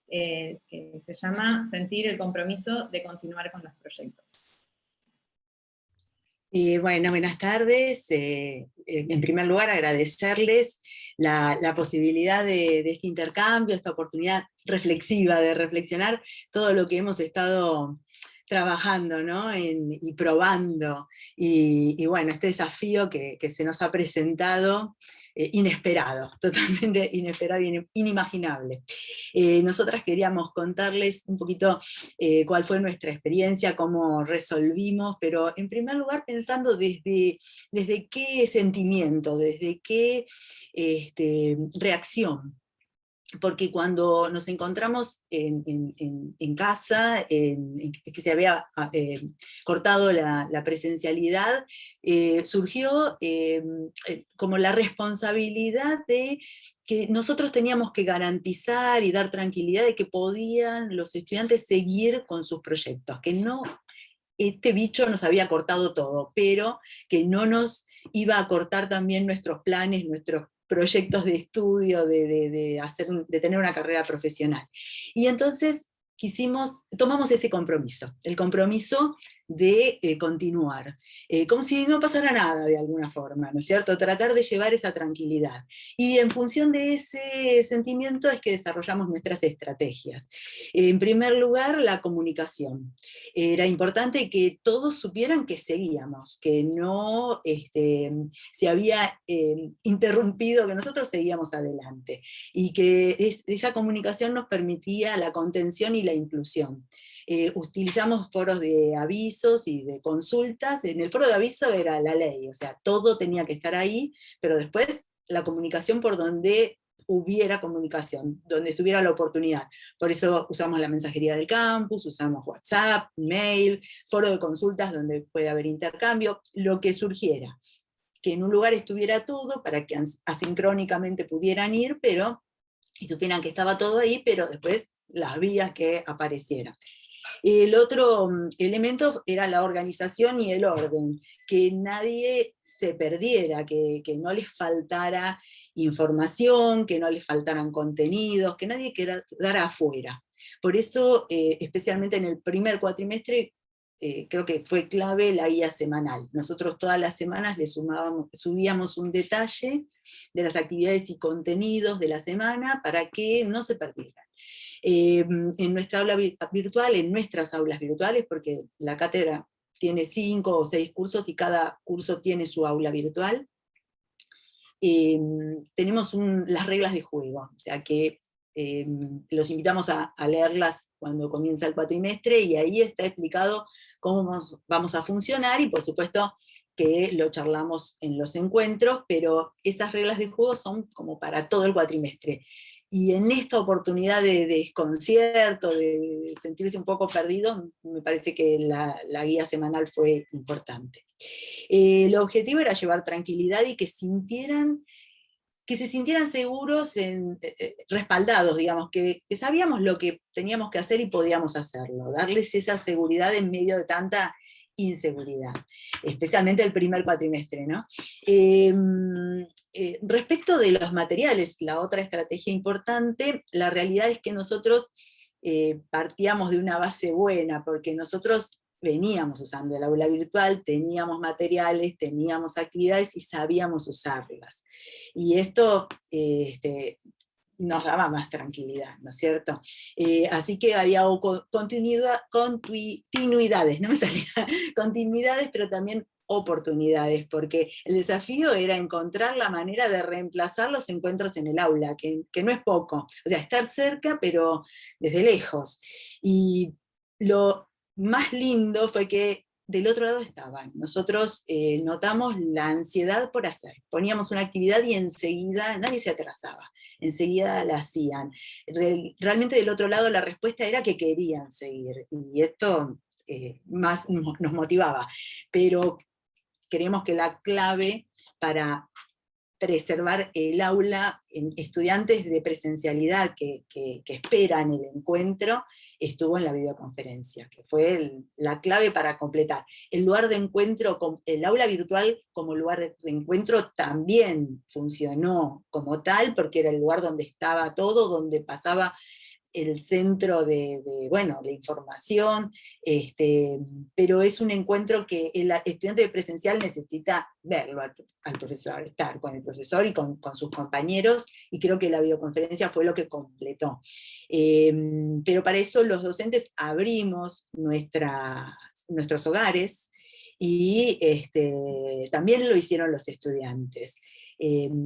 que se llama Sentir el compromiso de continuar con los proyectos. Bueno, buenas tardes. En primer lugar, agradecerles la posibilidad de este intercambio, esta oportunidad reflexiva de reflexionar todo lo que hemos estado trabajando, ¿no? Y probando. Y bueno, este desafío que se nos ha presentado, inesperado, totalmente inesperado e inimaginable. Nosotras queríamos contarles un poquito cuál fue nuestra experiencia, cómo resolvimos, pero en primer lugar pensando desde qué sentimiento, desde qué reacción. Porque cuando nos encontramos en casa, que se había cortado la presencialidad, surgió como la responsabilidad de que nosotros teníamos que garantizar y dar tranquilidad de que podían los estudiantes seguir con sus proyectos, que no, este bicho nos había cortado todo, pero que no nos iba a cortar también nuestros planes, nuestros proyectos de estudio, de tener una carrera profesional. Y entonces tomamos ese compromiso, el compromiso de continuar, como si no pasara nada de alguna forma, ¿no es cierto? Tratar de llevar esa tranquilidad. Y en función de ese sentimiento es que desarrollamos nuestras estrategias. En primer lugar, la comunicación. Era importante que todos supieran que seguíamos, que no se había interrumpido, que nosotros seguíamos adelante, y que esa comunicación nos permitía la contención y la inclusión. Utilizamos foros de avisos y de consultas. En el foro de aviso era la ley, o sea, todo tenía que estar ahí, pero después la comunicación por donde hubiera comunicación, donde estuviera la oportunidad. Por eso usamos la mensajería del campus, usamos WhatsApp, mail, foro de consultas donde puede haber intercambio, lo que surgiera. Que en un lugar estuviera todo para que asincrónicamente pudieran ir, y supieran que estaba todo ahí, pero después las vías que aparecieran. El otro elemento era la organización y el orden, que nadie se perdiera, que no les faltara información, que no les faltaran contenidos, que nadie quedara afuera. Por eso, especialmente en el primer cuatrimestre, creo que fue clave la guía semanal. Nosotros todas las semanas le subíamos un detalle de las actividades y contenidos de la semana para que no se perdieran. En nuestra aula virtual, en nuestras aulas virtuales, porque la cátedra tiene 5 o 6 cursos y cada curso tiene su aula virtual, tenemos las reglas de juego, o sea que los invitamos a leerlas cuando comienza el cuatrimestre, y ahí está explicado cómo vamos a funcionar, y por supuesto que lo charlamos en los encuentros, pero esas reglas de juego son como para todo el cuatrimestre. Y en esta oportunidad de desconcierto, de sentirse un poco perdido, me parece que la guía semanal fue importante. El objetivo era llevar tranquilidad y que se sintieran seguros, respaldados, digamos, que sabíamos lo que teníamos que hacer y podíamos hacerlo, darles esa seguridad en medio de tanta inseguridad, especialmente el primer cuatrimestre, ¿no? Respecto de los materiales, la otra estrategia importante, la realidad es que nosotros partíamos de una base buena, porque nosotros veníamos usando el aula virtual, teníamos materiales, teníamos actividades y sabíamos usarlas. Y esto nos daba más tranquilidad, ¿no es cierto? Así que había continuidades, no me salía, continuidades, pero también oportunidades, porque el desafío era encontrar la manera de reemplazar los encuentros en el aula, que no es poco, o sea, estar cerca, pero desde lejos. Y lo más lindo fue que del otro lado estaban. Nosotros notamos la ansiedad por hacer. Poníamos una actividad y enseguida, nadie se atrasaba, enseguida la hacían. Realmente del otro lado la respuesta era que querían seguir, y esto más nos motivaba. Pero creemos que la clave para preservar el aula en estudiantes de presencialidad que esperan el encuentro, estuvo en la videoconferencia, que fue la clave para completar. El lugar de encuentro, el aula virtual como lugar de encuentro también funcionó como tal, porque era el lugar donde estaba todo, donde pasaba el centro de la información, pero es un encuentro que el estudiante de presencial necesita verlo al profesor, estar con el profesor y con sus compañeros, y creo que la videoconferencia fue lo que completó. Pero para eso los docentes abrimos nuestros hogares, y también lo hicieron los estudiantes.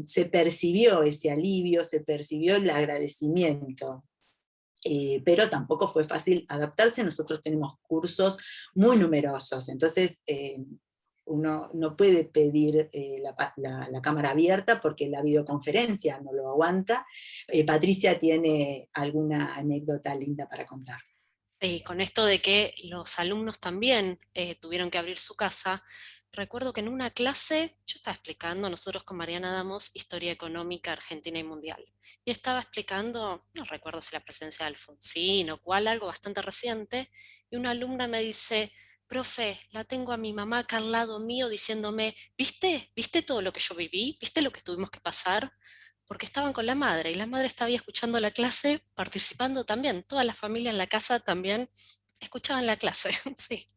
Se percibió ese alivio, se percibió el agradecimiento. Pero tampoco fue fácil adaptarse. Nosotros tenemos cursos muy numerosos, entonces uno no puede pedir la cámara abierta porque la videoconferencia no lo aguanta. Patricia tiene alguna anécdota linda para contar. Sí, con esto de que los alumnos también tuvieron que abrir su casa. Recuerdo que en una clase yo estaba explicando, nosotros con Mariana damos Historia Económica Argentina y Mundial, y estaba explicando, no recuerdo si la presencia de Alfonsín o cuál, algo bastante reciente, y una alumna me dice: profe, la tengo a mi mamá acá al lado mío diciéndome, ¿viste? ¿Viste todo lo que yo viví? ¿Viste lo que tuvimos que pasar? Porque estaban con la madre, y la madre estaba ahí escuchando la clase, participando también, toda la familia en la casa también escuchaban la clase, sí.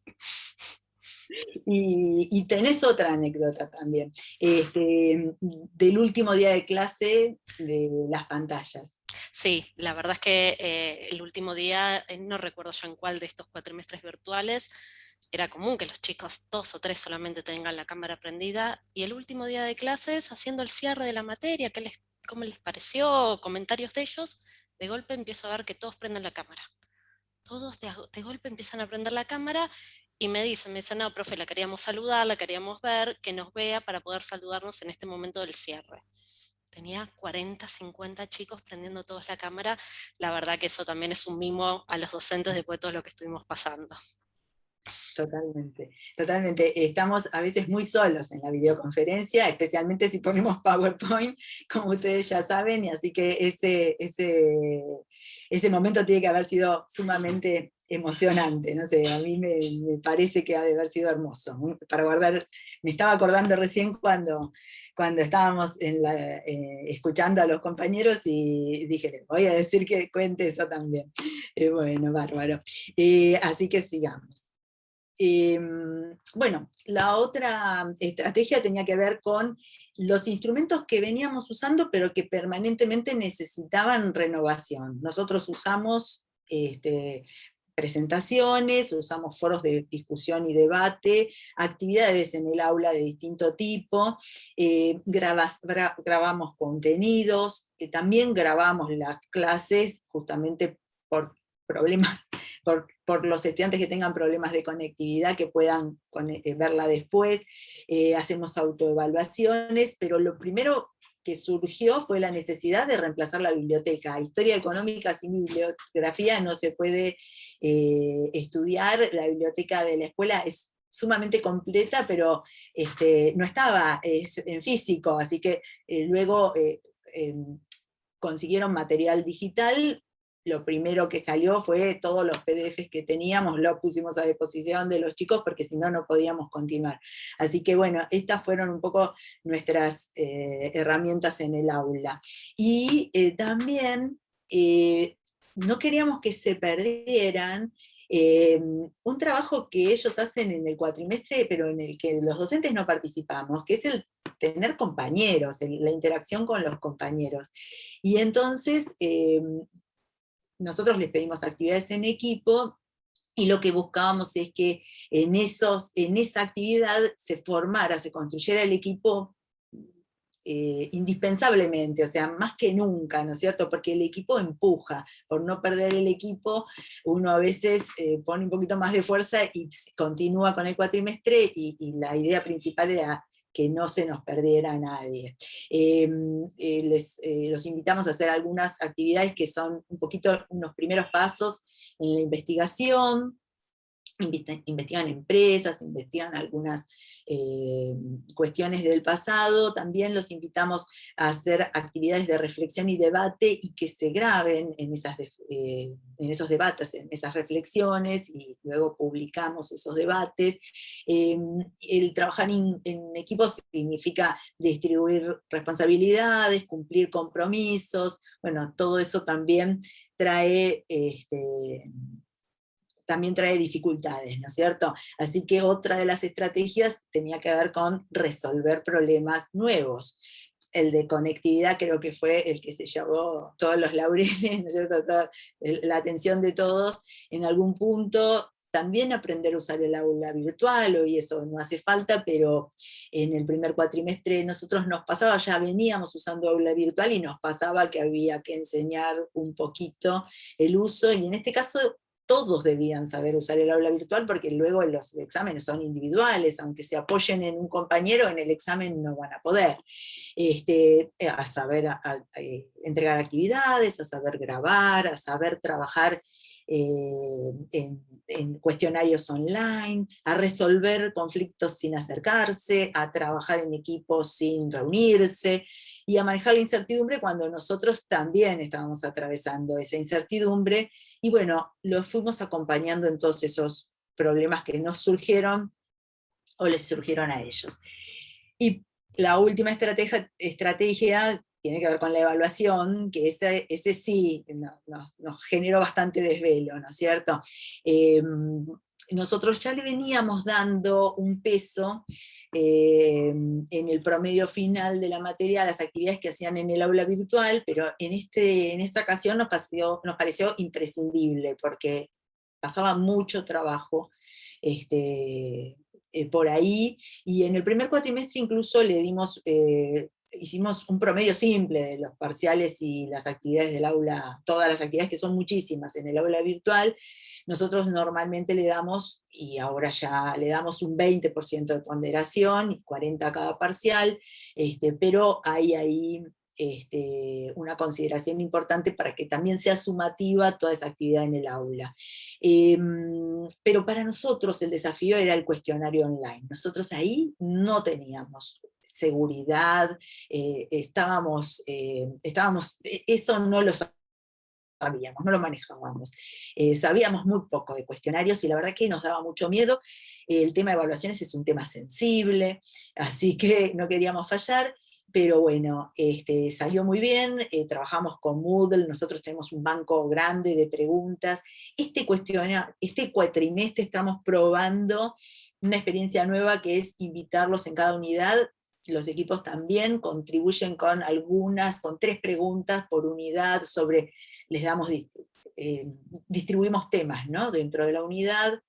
Y tenés otra anécdota también, del último día de clase de las pantallas. Sí, la verdad es que el último día, no recuerdo ya en cuál de estos cuatrimestres virtuales, era común que los chicos 2 o 3 solamente tengan la cámara prendida, y el último día de clases, haciendo el cierre de la materia, cómo les pareció, comentarios de ellos, de golpe empiezo a ver que todos prenden la cámara. Todos de golpe empiezan a prender la cámara, y me dicen, no, profe, la queríamos saludar, la queríamos ver, que nos vea para poder saludarnos en este momento del cierre. Tenía 40, 50 chicos prendiendo todos la cámara. La verdad que eso también es un mimo a los docentes después de todo lo que estuvimos pasando. Totalmente, totalmente. Estamos a veces muy solos en la videoconferencia, especialmente si ponemos PowerPoint, como ustedes ya saben, y así que ese momento tiene que haber sido sumamente emocionante. No sé, a mí me parece que ha de haber sido hermoso. Para guardar, me estaba acordando recién cuando estábamos escuchando a los compañeros, y dije, les voy a decir que cuente eso también. Bueno, bárbaro. Así que sigamos. Bueno, la otra estrategia tenía que ver con los instrumentos que veníamos usando, pero que permanentemente necesitaban renovación. Nosotros usamos presentaciones, usamos foros de discusión y debate, actividades en el aula de distinto tipo, grabamos contenidos, también grabamos las clases justamente por problemas por los estudiantes que tengan problemas de conectividad, que puedan verla después. Hacemos autoevaluaciones, pero lo primero que surgió fue la necesidad de reemplazar la biblioteca. Historia económica sin bibliografía no se puede estudiar. La biblioteca de la escuela es sumamente completa, pero no estaba en físico, así que luego consiguieron material digital. Lo primero que salió fue todos los PDFs que teníamos, los pusimos a disposición de los chicos, porque si no, no podíamos continuar. Así que bueno, estas fueron un poco nuestras herramientas en el aula. Y también no queríamos que se perdieran un trabajo que ellos hacen en el cuatrimestre, pero en el que los docentes no participamos, que es el tener compañeros, la interacción con los compañeros. Y entonces nosotros les pedimos actividades en equipo, y lo que buscábamos es que en esa actividad se formara, se construyera el equipo indispensablemente, o sea, más que nunca, ¿no es cierto? Porque el equipo empuja. Por no perder el equipo, uno a veces pone un poquito más de fuerza y continúa con el cuatrimestre, y la idea principal era que no se nos perdiera a nadie. Los invitamos a hacer algunas actividades que son un poquito unos primeros pasos en la investigación. Investigan empresas, investigan algunas cuestiones del pasado. También los invitamos a hacer actividades de reflexión y debate, y que se graben en esos debates, en esas reflexiones, y luego publicamos esos debates. El trabajar en equipo significa distribuir responsabilidades, cumplir compromisos. Bueno, todo eso también trae dificultades, ¿no es cierto? Así que otra de las estrategias tenía que ver con resolver problemas nuevos. El de conectividad creo que fue el que se llevó todos los laureles, ¿no es cierto? Toda la atención de todos en algún punto. También aprender a usar el aula virtual, hoy eso no hace falta, pero en el primer cuatrimestre nosotros nos pasaba, ya veníamos usando aula virtual, y nos pasaba que había que enseñar un poquito el uso, y en este caso todos debían saber usar el aula virtual, porque luego los exámenes son individuales, aunque se apoyen en un compañero, en el examen no van a poder. A saber entregar actividades, a saber grabar, a saber trabajar en cuestionarios online, a resolver conflictos sin acercarse, a trabajar en equipos sin reunirse, y a manejar la incertidumbre cuando nosotros también estábamos atravesando esa incertidumbre. Y bueno, los fuimos acompañando en todos esos problemas que nos surgieron o les surgieron a ellos. Y la última estrategia tiene que ver con la evaluación, que ese sí nos generó bastante desvelo, ¿no es cierto? Nosotros ya le veníamos dando un peso en el promedio final de la materia a las actividades que hacían en el aula virtual, pero en esta ocasión nos pareció imprescindible, porque pasaba mucho trabajo por ahí, y en el primer cuatrimestre incluso hicimos un promedio simple de los parciales y las actividades del aula, todas las actividades, que son muchísimas en el aula virtual. Nosotros normalmente le damos, y ahora ya le damos un 20% de ponderación, y 40% a cada parcial, pero hay ahí una consideración importante para que también sea sumativa toda esa actividad en el aula. Pero para nosotros el desafío era el cuestionario online. Nosotros ahí no teníamos seguridad, eso no lo sabíamos, no lo manejábamos. Sabíamos muy poco de cuestionarios, y la verdad que nos daba mucho miedo. El tema de evaluaciones es un tema sensible, así que no queríamos fallar. Pero bueno, salió muy bien, trabajamos con Moodle, nosotros tenemos un banco grande de preguntas. Este cuatrimestre estamos probando una experiencia nueva, que es invitarlos en cada unidad. Los equipos también contribuyen con 3 preguntas por unidad, distribuimos temas, ¿no?, dentro de la unidad.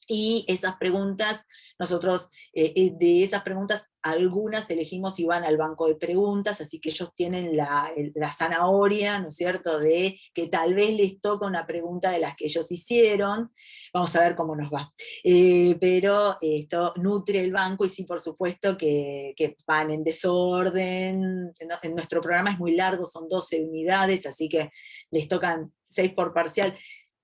Y esas preguntas, nosotros de esas preguntas, algunas elegimos y van al banco de preguntas, así que ellos tienen la zanahoria, ¿no es cierto?, de que tal vez les toca una pregunta de las que ellos hicieron. Vamos a ver cómo nos va. Pero esto nutre el banco, y sí, por supuesto, que van en desorden. En nuestro programa es muy largo, son 12 unidades, así que les tocan 6 por parcial.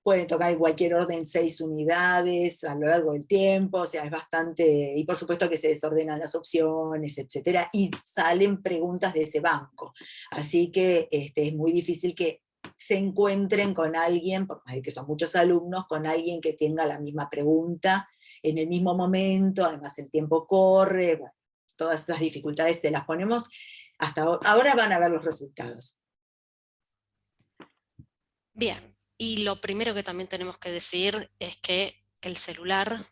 Pueden tocar en cualquier orden 6 unidades a lo largo del tiempo, o sea, es bastante, y por supuesto que se desordenan las opciones, etcétera, y salen preguntas de ese banco. Así que es muy difícil que se encuentren con alguien, por más de que son muchos alumnos, con alguien que tenga la misma pregunta en el mismo momento, además el tiempo corre, bueno, todas esas dificultades se las ponemos. Hasta ahora van a ver los resultados. Bien. Y lo primero que también tenemos que decir es que el celular,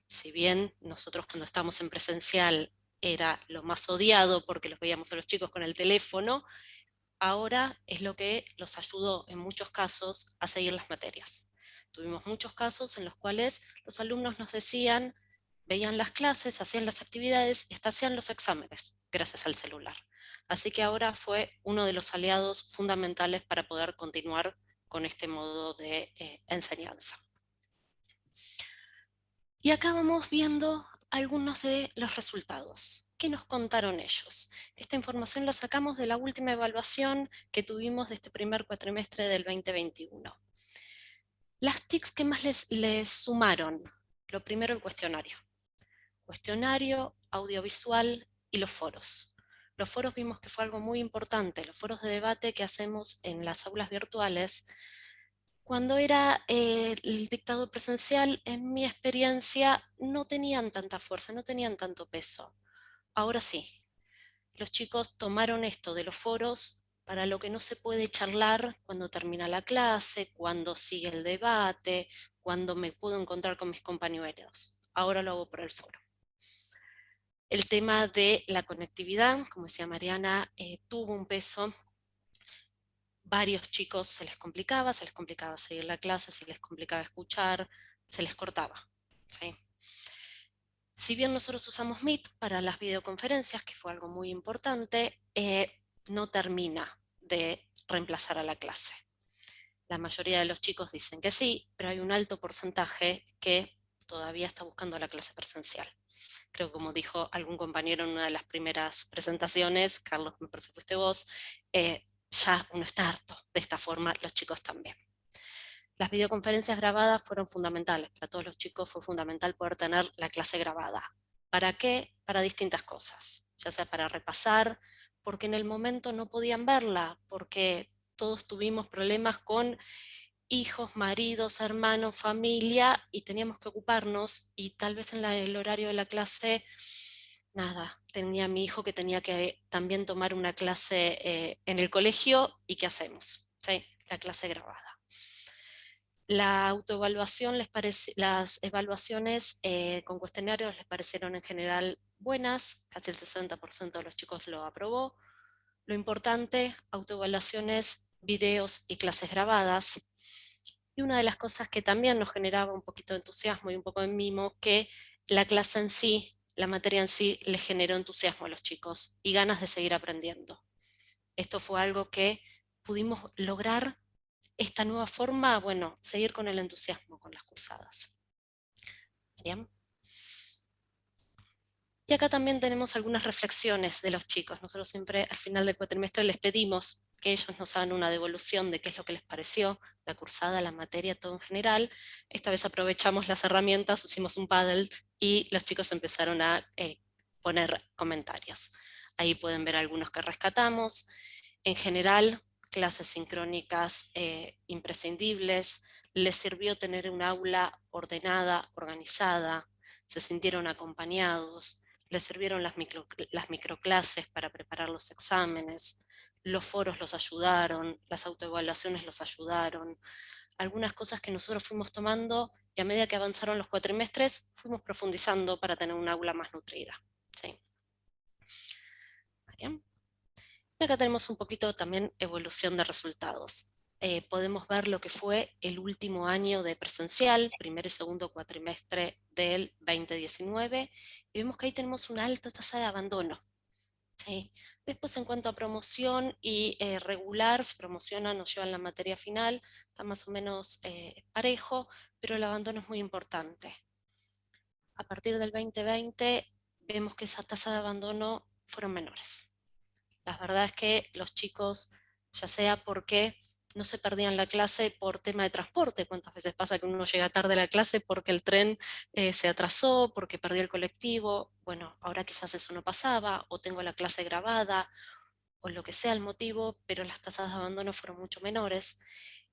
si bien nosotros cuando estábamos en presencial era lo más odiado porque los veíamos a los chicos con el teléfono, ahora es lo que los ayudó en muchos casos a seguir las materias. Tuvimos muchos casos en los cuales los alumnos nos decían, veían las clases, hacían las actividades y hasta hacían los exámenes gracias al celular. Así que ahora fue uno de los aliados fundamentales para poder continuar con este modo de enseñanza. Y acá vamos viendo algunos de los resultados. ¿Qué nos contaron ellos? Esta información la sacamos de la última evaluación que tuvimos de este primer cuatrimestre del 2021. Las TICs que más les sumaron, lo primero el cuestionario. Cuestionario, audiovisual y los foros. Los foros vimos que fue algo muy importante, los foros de debate que hacemos en las aulas virtuales. Cuando era el dictado presencial, en mi experiencia, no tenían tanta fuerza, no tenían tanto peso. Ahora sí, los chicos tomaron esto de los foros para lo que no se puede charlar cuando termina la clase, cuando sigue el debate, cuando me puedo encontrar con mis compañeros. Ahora lo hago por el foro. El tema de la conectividad, como decía Mariana, tuvo un peso. Varios chicos se les complicaba seguir la clase, se les complicaba escuchar, se les cortaba. ¿Sí? Si bien nosotros usamos Meet para las videoconferencias, que fue algo muy importante, no termina de reemplazar a la clase. La mayoría de los chicos dicen que sí, pero hay un alto porcentaje que todavía está buscando la clase presencial. Creo que como dijo algún compañero en una de las primeras presentaciones, Carlos, me parece que fuiste vos, ya uno está harto de esta forma, los chicos también. Las videoconferencias grabadas fueron fundamentales, para todos los chicos fue fundamental poder tener la clase grabada. ¿Para qué? Para distintas cosas, ya sea para repasar, porque en el momento no podían verla, porque todos tuvimos problemas con hijos, maridos, hermanos, familia, y teníamos que ocuparnos, y tal vez en el horario de la clase, nada, tenía mi hijo que tenía que también tomar una clase en el colegio, ¿y qué hacemos? ¿Sí? La clase grabada. La autoevaluación las evaluaciones con cuestionarios les parecieron en general buenas, casi el 60% de los chicos lo aprobó. Lo importante, autoevaluaciones, videos y clases grabadas. Y una de las cosas que también nos generaba un poquito de entusiasmo y un poco de mimo, que la clase en sí, la materia en sí, les generó entusiasmo a los chicos y ganas de seguir aprendiendo. Esto fue algo que pudimos lograr, esta nueva forma, bueno, seguir con el entusiasmo con las cursadas. ¿Bien? Y acá también tenemos algunas reflexiones de los chicos. Nosotros siempre al final del cuatrimestre les pedimos que ellos nos hagan una devolución de qué es lo que les pareció, la cursada, la materia, todo en general. Esta vez aprovechamos las herramientas, hicimos un paddle y los chicos empezaron a poner comentarios. Ahí pueden ver algunos que rescatamos. En general, clases sincrónicas imprescindibles. Les sirvió tener un aula ordenada, organizada, se sintieron acompañados, les sirvieron las microclases para preparar los exámenes, los foros los ayudaron, las autoevaluaciones los ayudaron, algunas cosas que nosotros fuimos tomando y a medida que avanzaron los cuatrimestres fuimos profundizando para tener un aula más nutrida. ¿Sí? Bien. Y acá tenemos un poquito también evolución de resultados. podemos ver lo que fue el último año de presencial, primer y segundo cuatrimestre del 2019, y vemos que ahí tenemos una alta tasa de abandono. ¿Sí? Después, en cuanto a promoción y regular, se promociona, nos llevan la materia final, está más o menos parejo, pero el abandono es muy importante. A partir del 2020 vemos que esa tasa de abandono fueron menores. La verdad es que los chicos, ya sea porque no se perdían la clase por tema de transporte, cuántas veces pasa que uno llega tarde a la clase porque el tren se atrasó, porque perdió el colectivo, bueno, ahora quizás eso no pasaba, o tengo la clase grabada, o lo que sea el motivo, pero las tasas de abandono fueron mucho menores.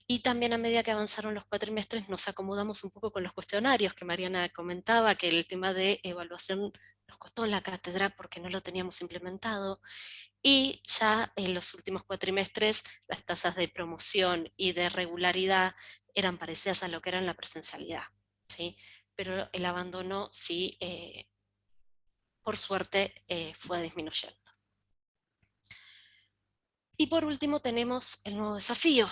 Y también a medida que avanzaron los cuatrimestres nos acomodamos un poco con los cuestionarios que Mariana comentaba, que el tema de evaluación nos costó en la cátedra porque no lo teníamos implementado. Y ya en los últimos cuatrimestres las tasas de promoción y de regularidad eran parecidas a lo que era en la presencialidad, ¿sí? Pero el abandono sí, por suerte, fue disminuyendo. Y por último tenemos el nuevo desafío,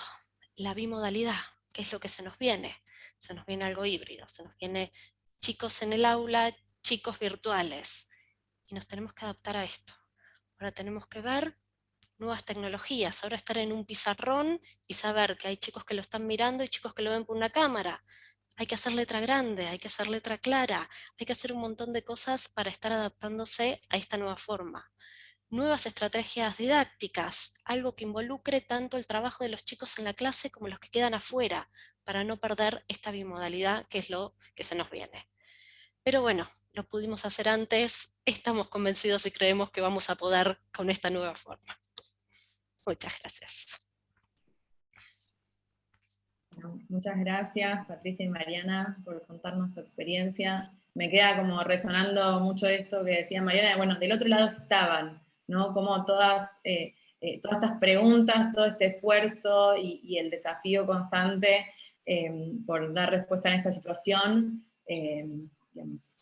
la bimodalidad, que es lo que se nos viene. Se nos viene algo híbrido, se nos viene chicos en el aula, chicos virtuales, y nos tenemos que adaptar a esto. Ahora tenemos que ver nuevas tecnologías, ahora estar en un pizarrón y saber que hay chicos que lo están mirando y chicos que lo ven por una cámara. Hay que hacer letra grande, hay que hacer letra clara, hay que hacer un montón de cosas para estar adaptándose a esta nueva forma. Nuevas estrategias didácticas, algo que involucre tanto el trabajo de los chicos en la clase como los que quedan afuera, para no perder esta bimodalidad que es lo que se nos viene. Pero bueno, lo pudimos hacer antes, estamos convencidos y creemos que vamos a poder con esta nueva forma. Muchas gracias. Bueno, muchas gracias, Patricia y Mariana, por contarnos su experiencia. Me queda como resonando mucho esto que decía Mariana, bueno, del otro lado estaban, ¿no? Como todas estas preguntas, todo este esfuerzo y el desafío constante por dar respuesta en esta situación, digamos,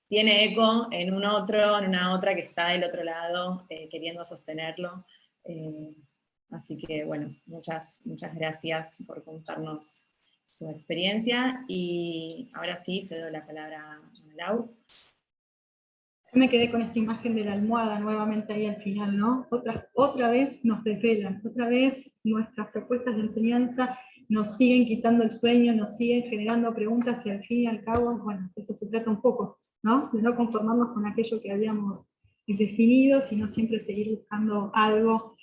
tiene eco en un otro, en una otra que está del otro lado, queriendo sostenerlo. Así que, bueno, muchas gracias por contarnos tu experiencia, y ahora sí cedo la palabra a Lau. Yo me quedé con esta imagen de la almohada nuevamente ahí al final, ¿no? Otra vez nos desvelan, otra vez nuestras propuestas de enseñanza nos siguen quitando el sueño, nos siguen generando preguntas y al fin y al cabo, bueno, eso se trata un poco, ¿no? De no conformarnos con aquello que habíamos definido, sino siempre seguir buscando algo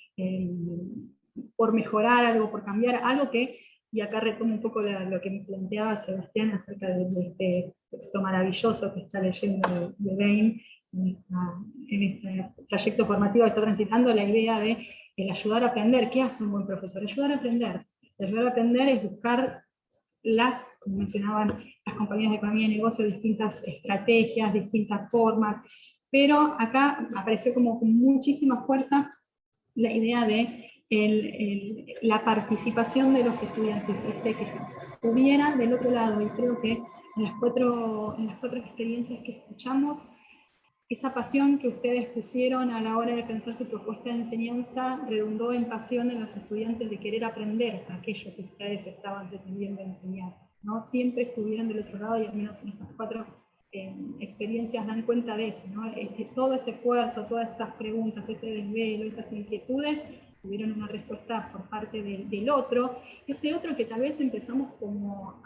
por mejorar, algo por cambiar, algo que, y acá retomo un poco lo que me planteaba Sebastián acerca de este texto maravilloso que está leyendo de Bain, en este trayecto formativo que está transitando, la idea de el ayudar a aprender. ¿Qué hace un buen profesor? Ayudar a aprender. El ayudar a aprender es buscar como mencionaban las compañías de economía y negocio, distintas estrategias, distintas formas, pero acá apareció como con muchísima fuerza la idea de la participación de los estudiantes, que estuvieran del otro lado, y creo que en las cuatro experiencias que escuchamos, esa pasión que ustedes pusieron a la hora de pensar su propuesta de enseñanza redundó en pasión en los estudiantes de querer aprender aquello que ustedes estaban pretendiendo enseñar, ¿no? Siempre estuvieron del otro lado, y al menos en estas cuatro experiencias dan cuenta de eso, ¿no? Todo ese esfuerzo, todas esas preguntas, ese desvelo, esas inquietudes, tuvieron una respuesta por parte del otro, ese otro que tal vez empezamos como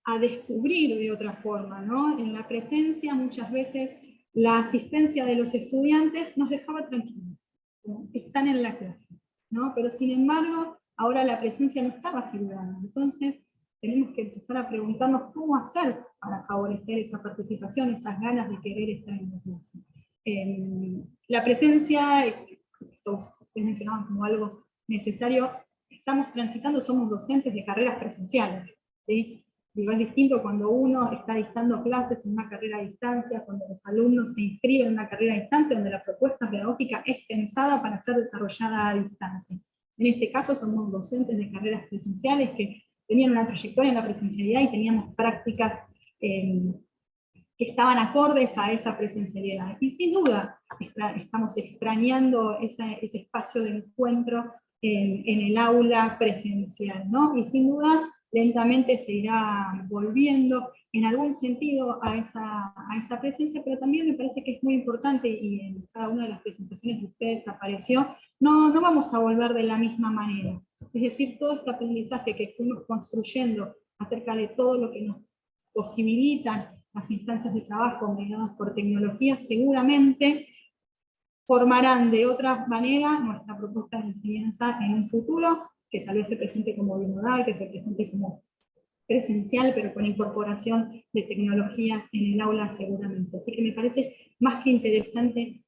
a descubrir de otra forma, ¿no? En la presencia muchas veces la asistencia de los estudiantes nos dejaba tranquilos, ¿no? Están en la clase, ¿no? Pero sin embargo, ahora la presencia no está vacilando, entonces tenemos que empezar a preguntarnos cómo hacer para favorecer esa participación, esas ganas de querer estar en la clase. La presencia, ustedes mencionaban como algo necesario, estamos transitando, somos docentes de carreras presenciales, ¿sí? Digo, es distinto cuando uno está dictando clases en una carrera a distancia, cuando los alumnos se inscriben en una carrera a distancia, donde la propuesta pedagógica es pensada para ser desarrollada a distancia. En este caso somos docentes de carreras presenciales que tenían una trayectoria en la presencialidad y teníamos prácticas que estaban acordes a esa presencialidad. Y sin duda estamos extrañando ese espacio de encuentro en el aula presencial, ¿no? Y sin duda, lentamente se irá volviendo en algún sentido a esa presencia, pero también me parece que es muy importante, y en cada una de las presentaciones de ustedes apareció, no vamos a volver de la misma manera. Es decir, todo este aprendizaje que fuimos construyendo acerca de todo lo que nos posibilitan las instancias de trabajo mediadas por tecnología, seguramente formarán de otra manera nuestra propuesta de enseñanza en un futuro, que tal vez se presente como bimodal, que se presente como presencial, pero con incorporación de tecnologías en el aula seguramente. Así que me parece más que interesante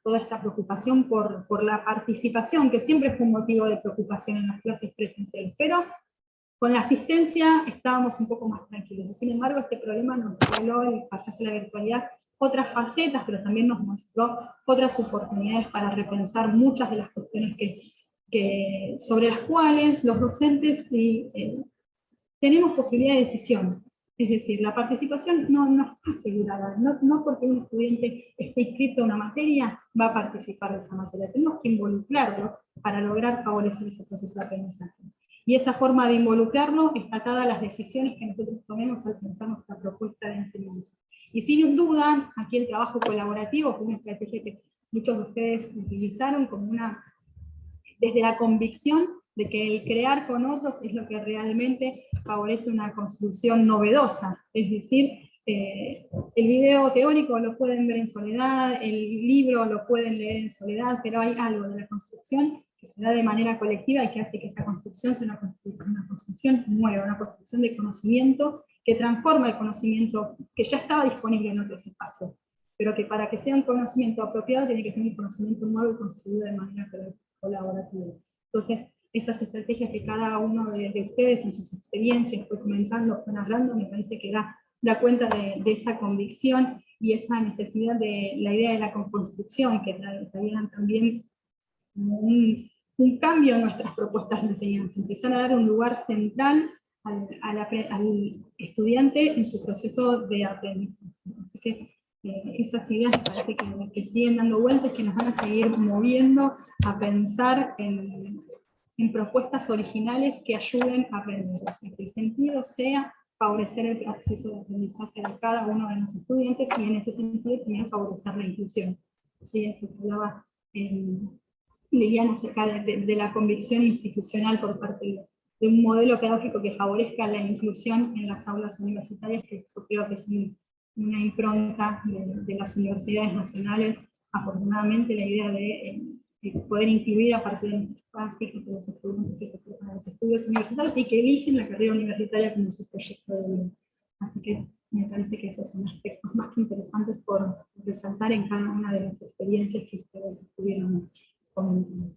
toda esta preocupación por la participación, que siempre fue un motivo de preocupación en las clases presenciales, pero con la asistencia estábamos un poco más tranquilos. Sin embargo, este problema nos reveló, el pasaje a la virtualidad, otras facetas, pero también nos mostró otras oportunidades para repensar muchas de las cuestiones sobre las cuales los docentes tenemos posibilidad de decisión. Es decir, la participación no está asegurada, no porque un estudiante esté inscrito en una materia va a participar de esa materia. Tenemos que involucrarlo para lograr favorecer ese proceso de aprendizaje. Y esa forma de involucrarlo está atada a las decisiones que nosotros tomemos al pensar nuestra propuesta de enseñanza. Y sin duda, aquí el trabajo colaborativo fue una estrategia que muchos de ustedes utilizaron como desde la convicción de que el crear con otros es lo que realmente favorece una construcción novedosa. Es decir, el video teórico lo pueden ver en soledad, el libro lo pueden leer en soledad, pero hay algo de la construcción que se da de manera colectiva y que hace que esa construcción sea una construcción nueva, una construcción de conocimiento que transforma el conocimiento que ya estaba disponible en otros espacios, pero que para que sea un conocimiento apropiado tiene que ser un conocimiento nuevo y construido de manera colaborativa. Entonces, esas estrategias que cada uno de ustedes en sus experiencias fue comentando, fue narrando, me parece que da cuenta de esa convicción y esa necesidad de la idea de la construcción, que traían también como un cambio en nuestras propuestas de enseñanza, empezar a dar un lugar central al estudiante en su proceso de aprendizaje. Así que esas ideas parece que siguen dando vueltas, que nos van a seguir moviendo a pensar en propuestas originales que ayuden a aprender. O sea, que el sentido sea favorecer el proceso de aprendizaje de cada uno de los estudiantes y en ese sentido también favorecer la inclusión. ¿Sí? Esto que hablaba Liliana acerca de la convicción institucional por parte de un modelo pedagógico que favorezca la inclusión en las aulas universitarias, que eso creo que es una impronta de las universidades nacionales. Afortunadamente la idea de poder incluir a partir de prácticas de los estudiantes que se acercan a los estudios universitarios y que eligen la carrera universitaria como su proyecto de vida. Así que me parece que esos son aspectos más que interesantes por resaltar en cada una de las experiencias que ustedes estuvieron comentando.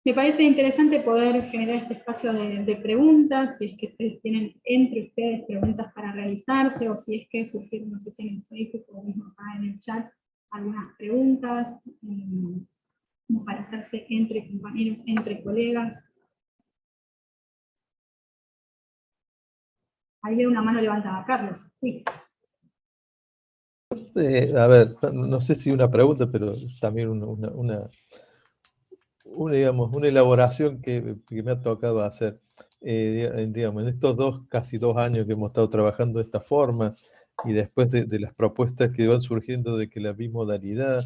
Me parece interesante poder generar este espacio de preguntas, si es que ustedes tienen entre ustedes preguntas para realizarse, o si es que surgieron, no sé si en el Facebook o mismo acá en el chat, algunas preguntas como para hacerse entre compañeros, entre colegas. Ahí veo una mano levantada. Carlos, sí. A ver, no sé si una pregunta, pero también digamos, una elaboración que me ha tocado hacer. Digamos, en estos casi 2 años que hemos estado trabajando de esta forma, y después de las propuestas que van surgiendo de que la bimodalidad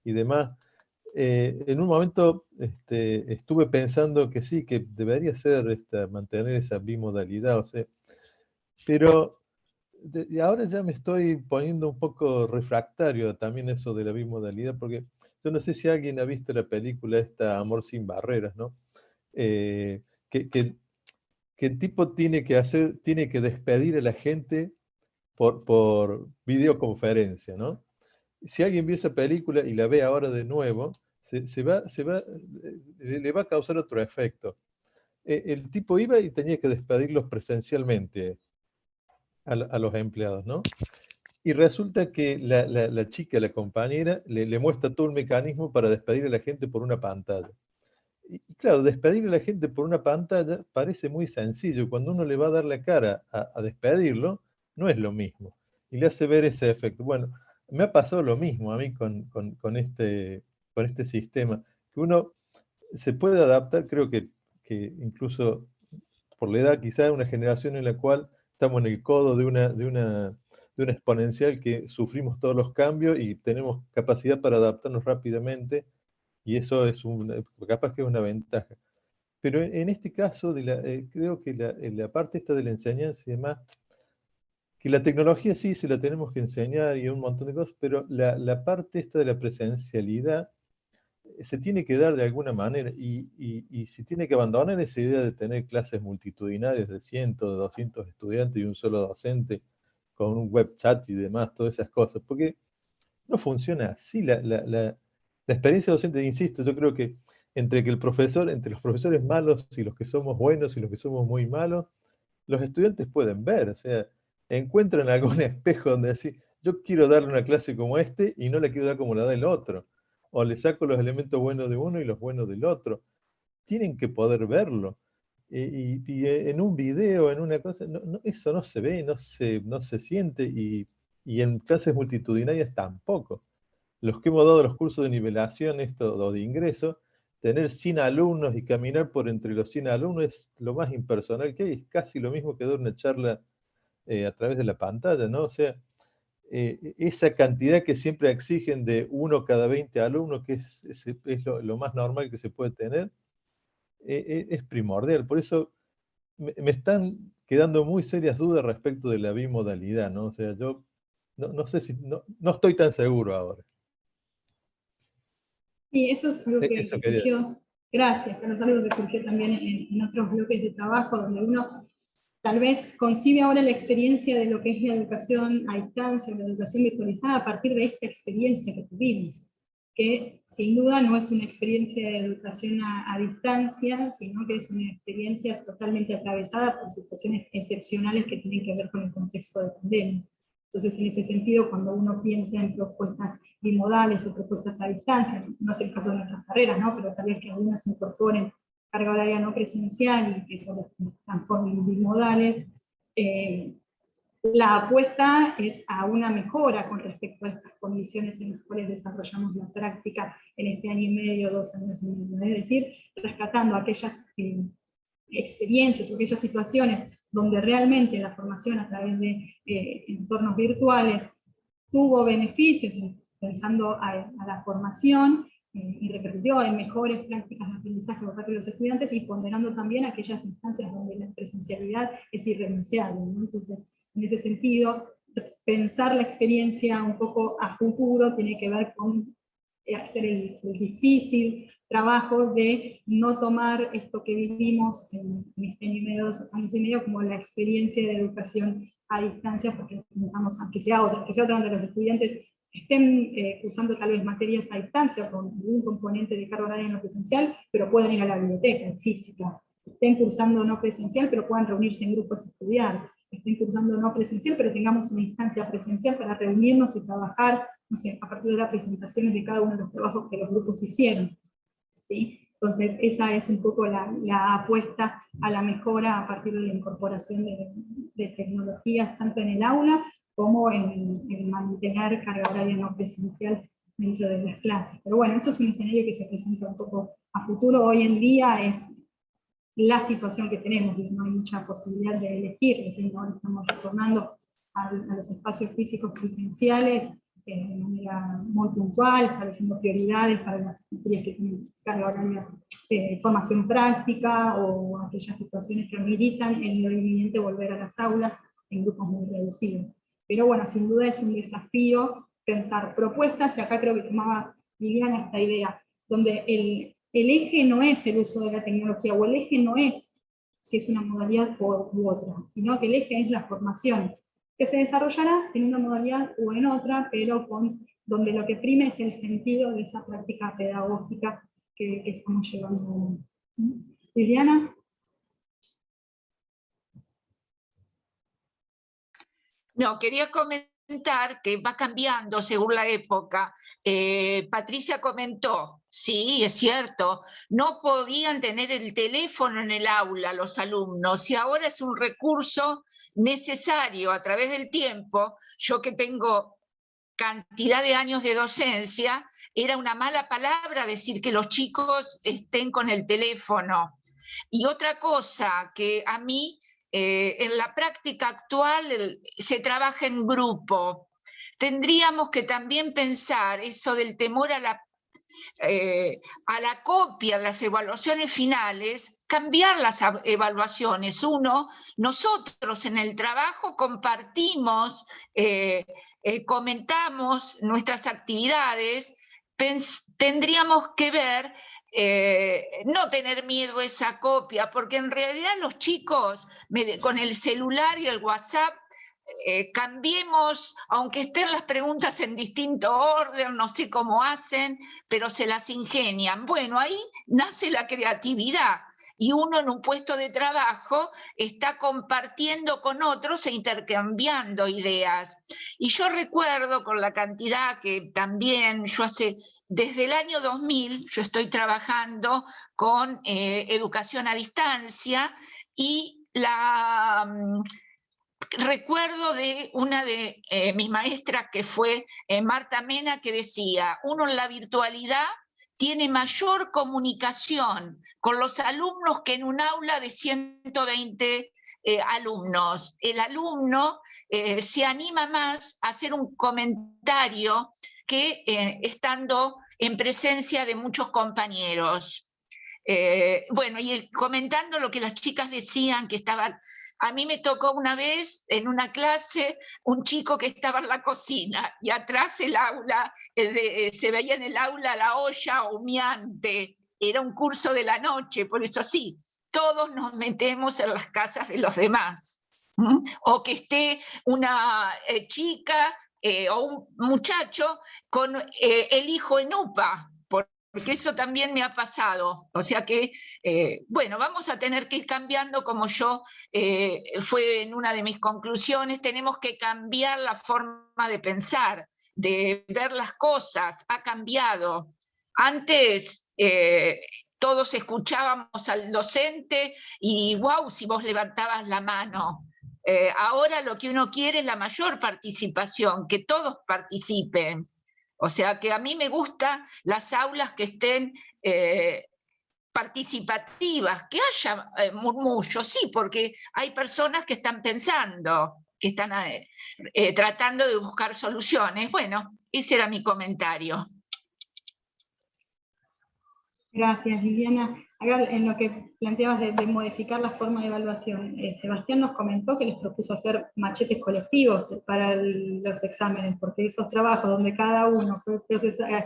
y demás, en un momento estuve pensando que sí, que debería ser mantener esa bimodalidad, o sea, pero y ahora ya me estoy poniendo un poco refractario también eso de la bimodalidad, porque yo no sé si alguien ha visto la película esta Amor sin barreras, ¿no? Que el tipo tiene que despedir a la gente por videoconferencia, ¿no? Si alguien vio esa película y la ve ahora de nuevo, le va a causar otro efecto. El tipo iba y tenía que despedirlos presencialmente a los empleados, ¿no? Y resulta que la chica, la compañera, le muestra todo el mecanismo para despedir a la gente por una pantalla. Y claro, despedir a la gente por una pantalla parece muy sencillo. Cuando uno le va a dar la cara a despedirlo, no es lo mismo. Y le hace ver ese efecto. Bueno, me ha pasado lo mismo a mí con este sistema. Que uno se puede adaptar, creo que incluso por la edad, quizá una generación en la cual estamos en el codo de una exponencial que sufrimos todos los cambios y tenemos capacidad para adaptarnos rápidamente, y eso es capaz que es una ventaja. Pero en este caso, creo que la parte esta de la enseñanza y demás, que la tecnología sí se la tenemos que enseñar y un montón de cosas, pero la parte esta de la presencialidad se tiene que dar de alguna manera, y se tiene que abandonar esa idea de tener clases multitudinarias de 100, de 200 estudiantes y un solo docente con un web chat y demás, todas esas cosas, porque no funciona así. La experiencia docente, insisto, yo creo que entre los profesores malos y los que somos buenos y los que somos muy malos, los estudiantes pueden ver, o sea, encuentran algún espejo donde decir, yo quiero darle una clase como y no la quiero dar como la da el otro, o le saco los elementos buenos de uno y los buenos del otro. Tienen que poder verlo. Y en un video, en una cosa, eso no se ve, no se siente, y en clases multitudinarias tampoco. Los que hemos dado los cursos de nivelación o de ingreso, tener 100 alumnos y caminar por entre los 100 alumnos es lo más impersonal que hay, es casi lo mismo que dar una charla a través de la pantalla, ¿no? O sea, esa cantidad que siempre exigen de 1 cada 20 alumnos, que es lo más normal que se puede tener, es primordial. Por eso me están quedando muy serias dudas respecto de la bimodalidad, ¿no? O sea, yo no sé si, no estoy tan seguro ahora. Sí, eso es algo que Eso quería decir. surgió, gracias, pero es algo que surgió también en otros bloques de trabajo, donde uno tal vez concibe ahora la experiencia de lo que es la educación a distancia, la educación virtualizada, a partir de esta experiencia que tuvimos, que sin duda no es una experiencia de educación a distancia, sino que es una experiencia totalmente atravesada por situaciones excepcionales que tienen que ver con el contexto de pandemia. Entonces, en ese sentido, cuando uno piensa en propuestas bimodales o propuestas a distancia, no es el caso de nuestras carreras, ¿no? Pero tal vez que algunas incorporen carga horaria no presencial y que eso los transformen en bimodales, la apuesta es a una mejora con respecto a estas condiciones en las cuales desarrollamos la práctica en este año y medio, 2 años y medio, es decir, rescatando aquellas experiencias o aquellas situaciones donde realmente la formación a través de entornos virtuales tuvo beneficios, pensando a la formación, y repercutió en mejores prácticas de aprendizaje por parte de los estudiantes, y ponderando también aquellas instancias donde la presencialidad es irrenunciable, ¿no? Entonces, en ese sentido, pensar la experiencia un poco a futuro tiene que ver con hacer el difícil trabajo de no tomar esto que vivimos en este año y medio, 2 años y medio, como la experiencia de educación a distancia, porque pensamos que sea otra donde los estudiantes estén cursando tal vez materias a distancia con un componente de carga horaria no presencial, pero puedan ir a la biblioteca física, estén cursando no presencial, pero puedan reunirse en grupos a estudiar, estén cursando no presencial, pero tengamos una instancia presencial para reunirnos y trabajar, no sé, a partir de las presentaciones de cada uno de los trabajos que los grupos hicieron, ¿sí? Entonces, esa es un poco la apuesta a la mejora a partir de la incorporación de tecnologías, tanto en el aula como en mantener carga horaria no presencial dentro de las clases. Pero bueno, eso es un escenario que se presenta un poco a futuro. Hoy en día es la situación que tenemos, y no hay mucha posibilidad de elegir, es decir, no estamos retornando a los espacios físicos presenciales de manera muy puntual, estableciendo prioridades para las materias que tienen carga horaria de formación práctica, o aquellas situaciones que ameritan el inminente volver a las aulas en grupos muy reducidos. Pero bueno, sin duda es un desafío pensar propuestas, y acá creo que tomaba Liliana esta idea, donde el eje no es el uso de la tecnología, o el eje no es si es una modalidad u otra, sino que el eje es la formación, que se desarrollará en una modalidad o en otra, pero donde lo que prime es el sentido de esa práctica pedagógica que estamos llevando. Liliana. No, quería comentar que va cambiando según la época. Patricia comentó, sí, es cierto, no podían tener el teléfono en el aula los alumnos, y ahora es un recurso necesario a través del tiempo. Yo que tengo cantidad de años de docencia, era una mala palabra decir que los chicos estén con el teléfono. Y otra cosa que a mí, en la práctica actual, se trabaja en grupo. Tendríamos que también pensar eso del temor a la copia, las evaluaciones finales, cambiar las evaluaciones. Nosotros en el trabajo compartimos, comentamos nuestras actividades, tendríamos que ver, no tener miedo a esa copia, porque en realidad los chicos con el celular y el WhatsApp, cambiemos, aunque estén las preguntas en distinto orden, no sé cómo hacen, pero se las ingenian. Bueno, ahí nace la creatividad y uno en un puesto de trabajo está compartiendo con otros e intercambiando ideas. Y yo recuerdo con la cantidad que también desde el año 2000, yo estoy trabajando con educación a distancia y recuerdo de una de mis maestras, que fue Marta Mena, que decía: uno en la virtualidad tiene mayor comunicación con los alumnos que en un aula de 120 alumnos. El alumno se anima más a hacer un comentario que estando en presencia de muchos compañeros. Bueno, y comentando lo que las chicas decían, que estaban... A mí me tocó una vez en una clase un chico que estaba en la cocina y atrás el aula, se veía en el aula la olla humeante. Era un curso de la noche, por eso sí, todos nos metemos en las casas de los demás. O que esté una chica o un muchacho con el hijo en UPA, porque eso también me ha pasado. O sea que, bueno, vamos a tener que ir cambiando, como fue en una de mis conclusiones, tenemos que cambiar la forma de pensar, de ver las cosas, ha cambiado. Antes todos escuchábamos al docente y wow, si vos levantabas la mano. Ahora lo que uno quiere es la mayor participación, que todos participen. O sea que a mí me gustan las aulas que estén participativas, que haya murmullos, sí, porque hay personas que están pensando, que están tratando de buscar soluciones. Bueno, ese era mi comentario. Gracias, Liliana. Acá, en lo que planteabas de modificar la forma de evaluación, Sebastián nos comentó que les propuso hacer machetes colectivos para los exámenes, porque esos trabajos donde cada uno fue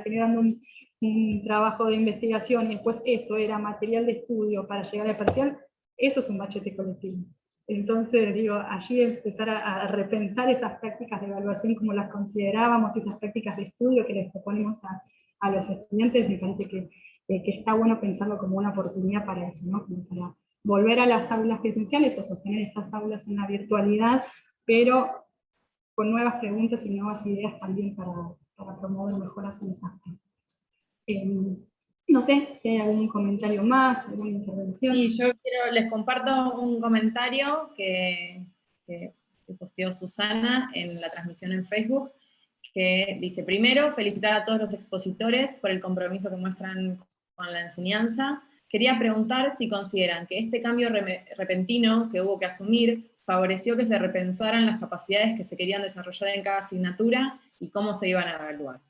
generando un trabajo de investigación y después eso era material de estudio para llegar al parcial, eso es un machete colectivo. Entonces, digo, allí empezar a repensar esas prácticas de evaluación como las considerábamos, esas prácticas de estudio que les proponemos a los estudiantes, me parece que está bueno pensarlo como una oportunidad para eso, ¿no? Como para volver a las aulas presenciales o sostener estas aulas en la virtualidad, pero con nuevas preguntas y nuevas ideas también para promover mejoras en ese aspecto. No sé si hay algún comentario más, alguna intervención. Sí, yo les comparto un comentario que posteó Susana en la transmisión en Facebook, que dice: primero, felicitar a todos los expositores por el compromiso que muestran con la enseñanza. Quería preguntar si consideran que este cambio repentino que hubo que asumir favoreció que se repensaran las capacidades que se querían desarrollar en cada asignatura y cómo se iban a evaluar.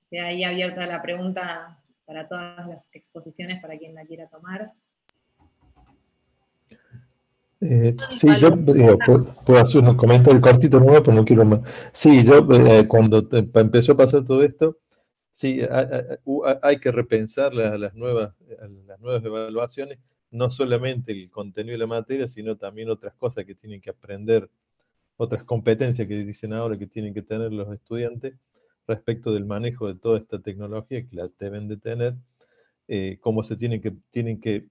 Queda ahí abierta la pregunta para todas las exposiciones, para quien la quiera tomar. Sí, yo puedo hacer unos comentarios cortitos nuevos, pero no quiero más. Sí, yo cuando empezó a pasar todo esto, sí, hay que repensar las nuevas evaluaciones, no solamente el contenido de la materia, sino también otras cosas que tienen que aprender, otras competencias que dicen ahora que tienen que tener los estudiantes respecto del manejo de toda esta tecnología que la deben de tener, cómo se tienen que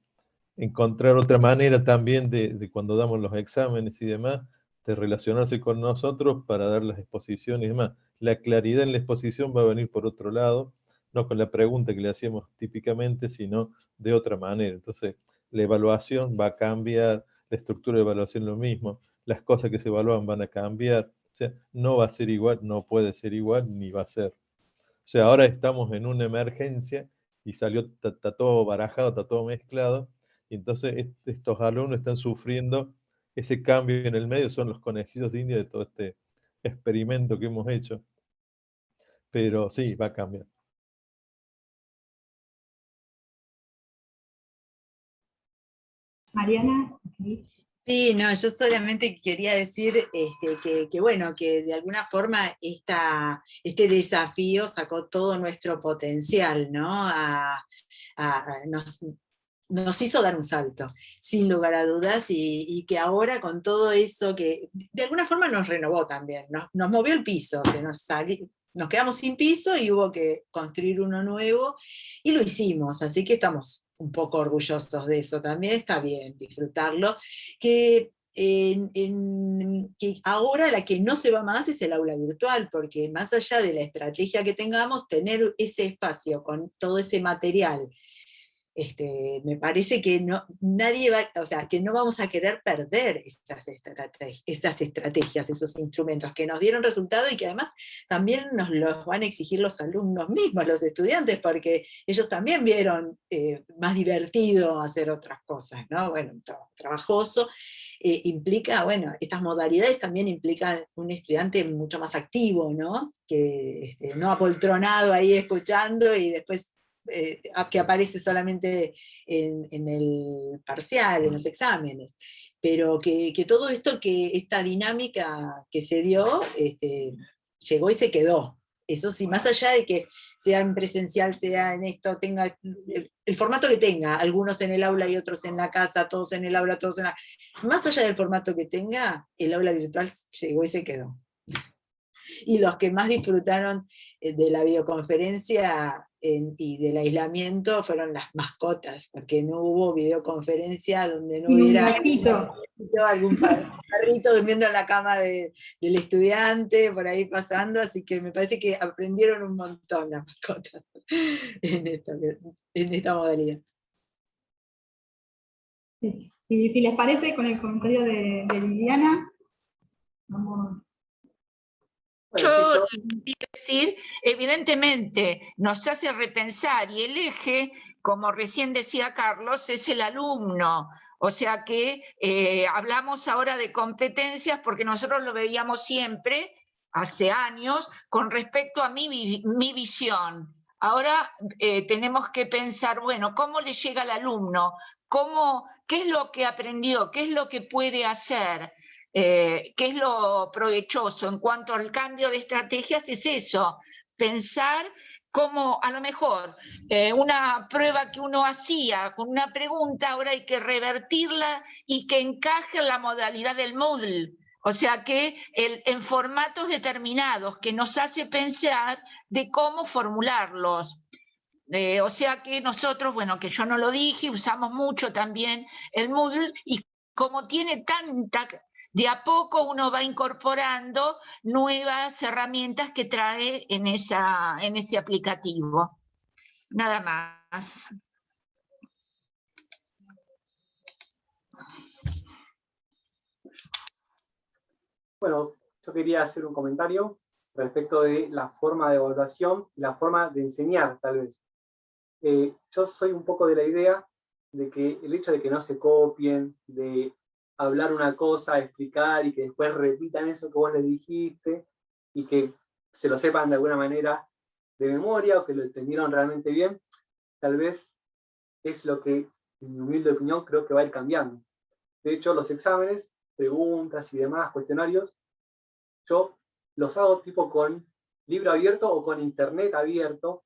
encontrar otra manera también de cuando damos los exámenes y demás, de relacionarse con nosotros para dar las exposiciones y demás. La claridad en la exposición va a venir por otro lado, no con la pregunta que le hacíamos típicamente, sino de otra manera. Entonces, la evaluación va a cambiar, la estructura de evaluación lo mismo, las cosas que se evalúan van a cambiar, O sea, no va a ser igual, no puede ser igual, ni va a ser. O sea, ahora estamos en una emergencia y salió, está todo barajado, está todo mezclado, y entonces estos alumnos están sufriendo ese cambio en el medio, son los conejillos de India de todo este experimento que hemos hecho. Pero sí, va a cambiar. Mariana. Sí, no, yo solamente quería decir que, bueno, que de alguna forma este desafío sacó todo nuestro potencial, ¿no? Nos hizo dar un salto, sin lugar a dudas, y que ahora con todo eso que de alguna forma nos renovó también, nos movió el piso, que nos quedamos sin piso y hubo que construir uno nuevo, y lo hicimos, así que estamos un poco orgullosos de eso también, está bien disfrutarlo, que que ahora la que no se va más es el aula virtual, porque más allá de la estrategia que tengamos, tener ese espacio con todo ese material, me parece que nadie va, o sea, que no vamos a querer perder esas estrategias, esos instrumentos que nos dieron resultado y que además también nos los van a exigir los alumnos mismos, los estudiantes, porque ellos también vieron más divertido hacer otras cosas, ¿no? Bueno, trabajoso. Implica, bueno, estas modalidades también implican un estudiante mucho más activo, ¿no? Que no apoltronado ahí escuchando y después que aparece solamente en el parcial, en los exámenes, pero que todo esto, que esta dinámica que se dio, llegó y se quedó. Eso sí, más allá de que sea en presencial, sea en esto, tenga el formato que tenga, algunos en el aula y otros en la casa, todos en el aula, todos en la... Más allá del formato que tenga, el aula virtual llegó y se quedó. Y los que más disfrutaron de la videoconferencia y del aislamiento fueron las mascotas, porque no hubo videoconferencia donde no hubiera algún perrito durmiendo en la cama del estudiante, por ahí pasando, así que me parece que aprendieron un montón las mascotas en esta modalidad. Sí. Si les parece, con el comentario de Liliana, vamos. Yo quiero decir, evidentemente nos hace repensar, y el eje, como recién decía Carlos, es el alumno. O sea que hablamos ahora de competencias porque nosotros lo veíamos siempre, hace años, con respecto a mi visión. Ahora tenemos que pensar, bueno, ¿cómo le llega al alumno? ¿Qué es lo que aprendió? ¿Qué es lo que puede hacer? ¿Qué es lo provechoso en cuanto al cambio de estrategias? Es eso, pensar cómo a lo mejor una prueba que uno hacía con una pregunta, ahora hay que revertirla y que encaje en la modalidad del Moodle. O sea que en formatos determinados, que nos hace pensar de cómo formularlos. O sea que nosotros, bueno, que yo no lo dije, usamos mucho también el Moodle, y como tiene tanta... De a poco uno va incorporando nuevas herramientas que trae en ese aplicativo. Nada más. Bueno, yo quería hacer un comentario respecto de la forma de evaluación y la forma de enseñar, tal vez. Yo soy un poco de la idea de que el hecho de que no se copien, de hablar una cosa, explicar y que después repitan eso que vos les dijiste y que se lo sepan de alguna manera de memoria o que lo entendieron realmente bien, tal vez es lo que, en mi humilde opinión, creo que va a ir cambiando. De hecho, los exámenes, preguntas y demás, cuestionarios, yo los hago tipo con libro abierto o con internet abierto.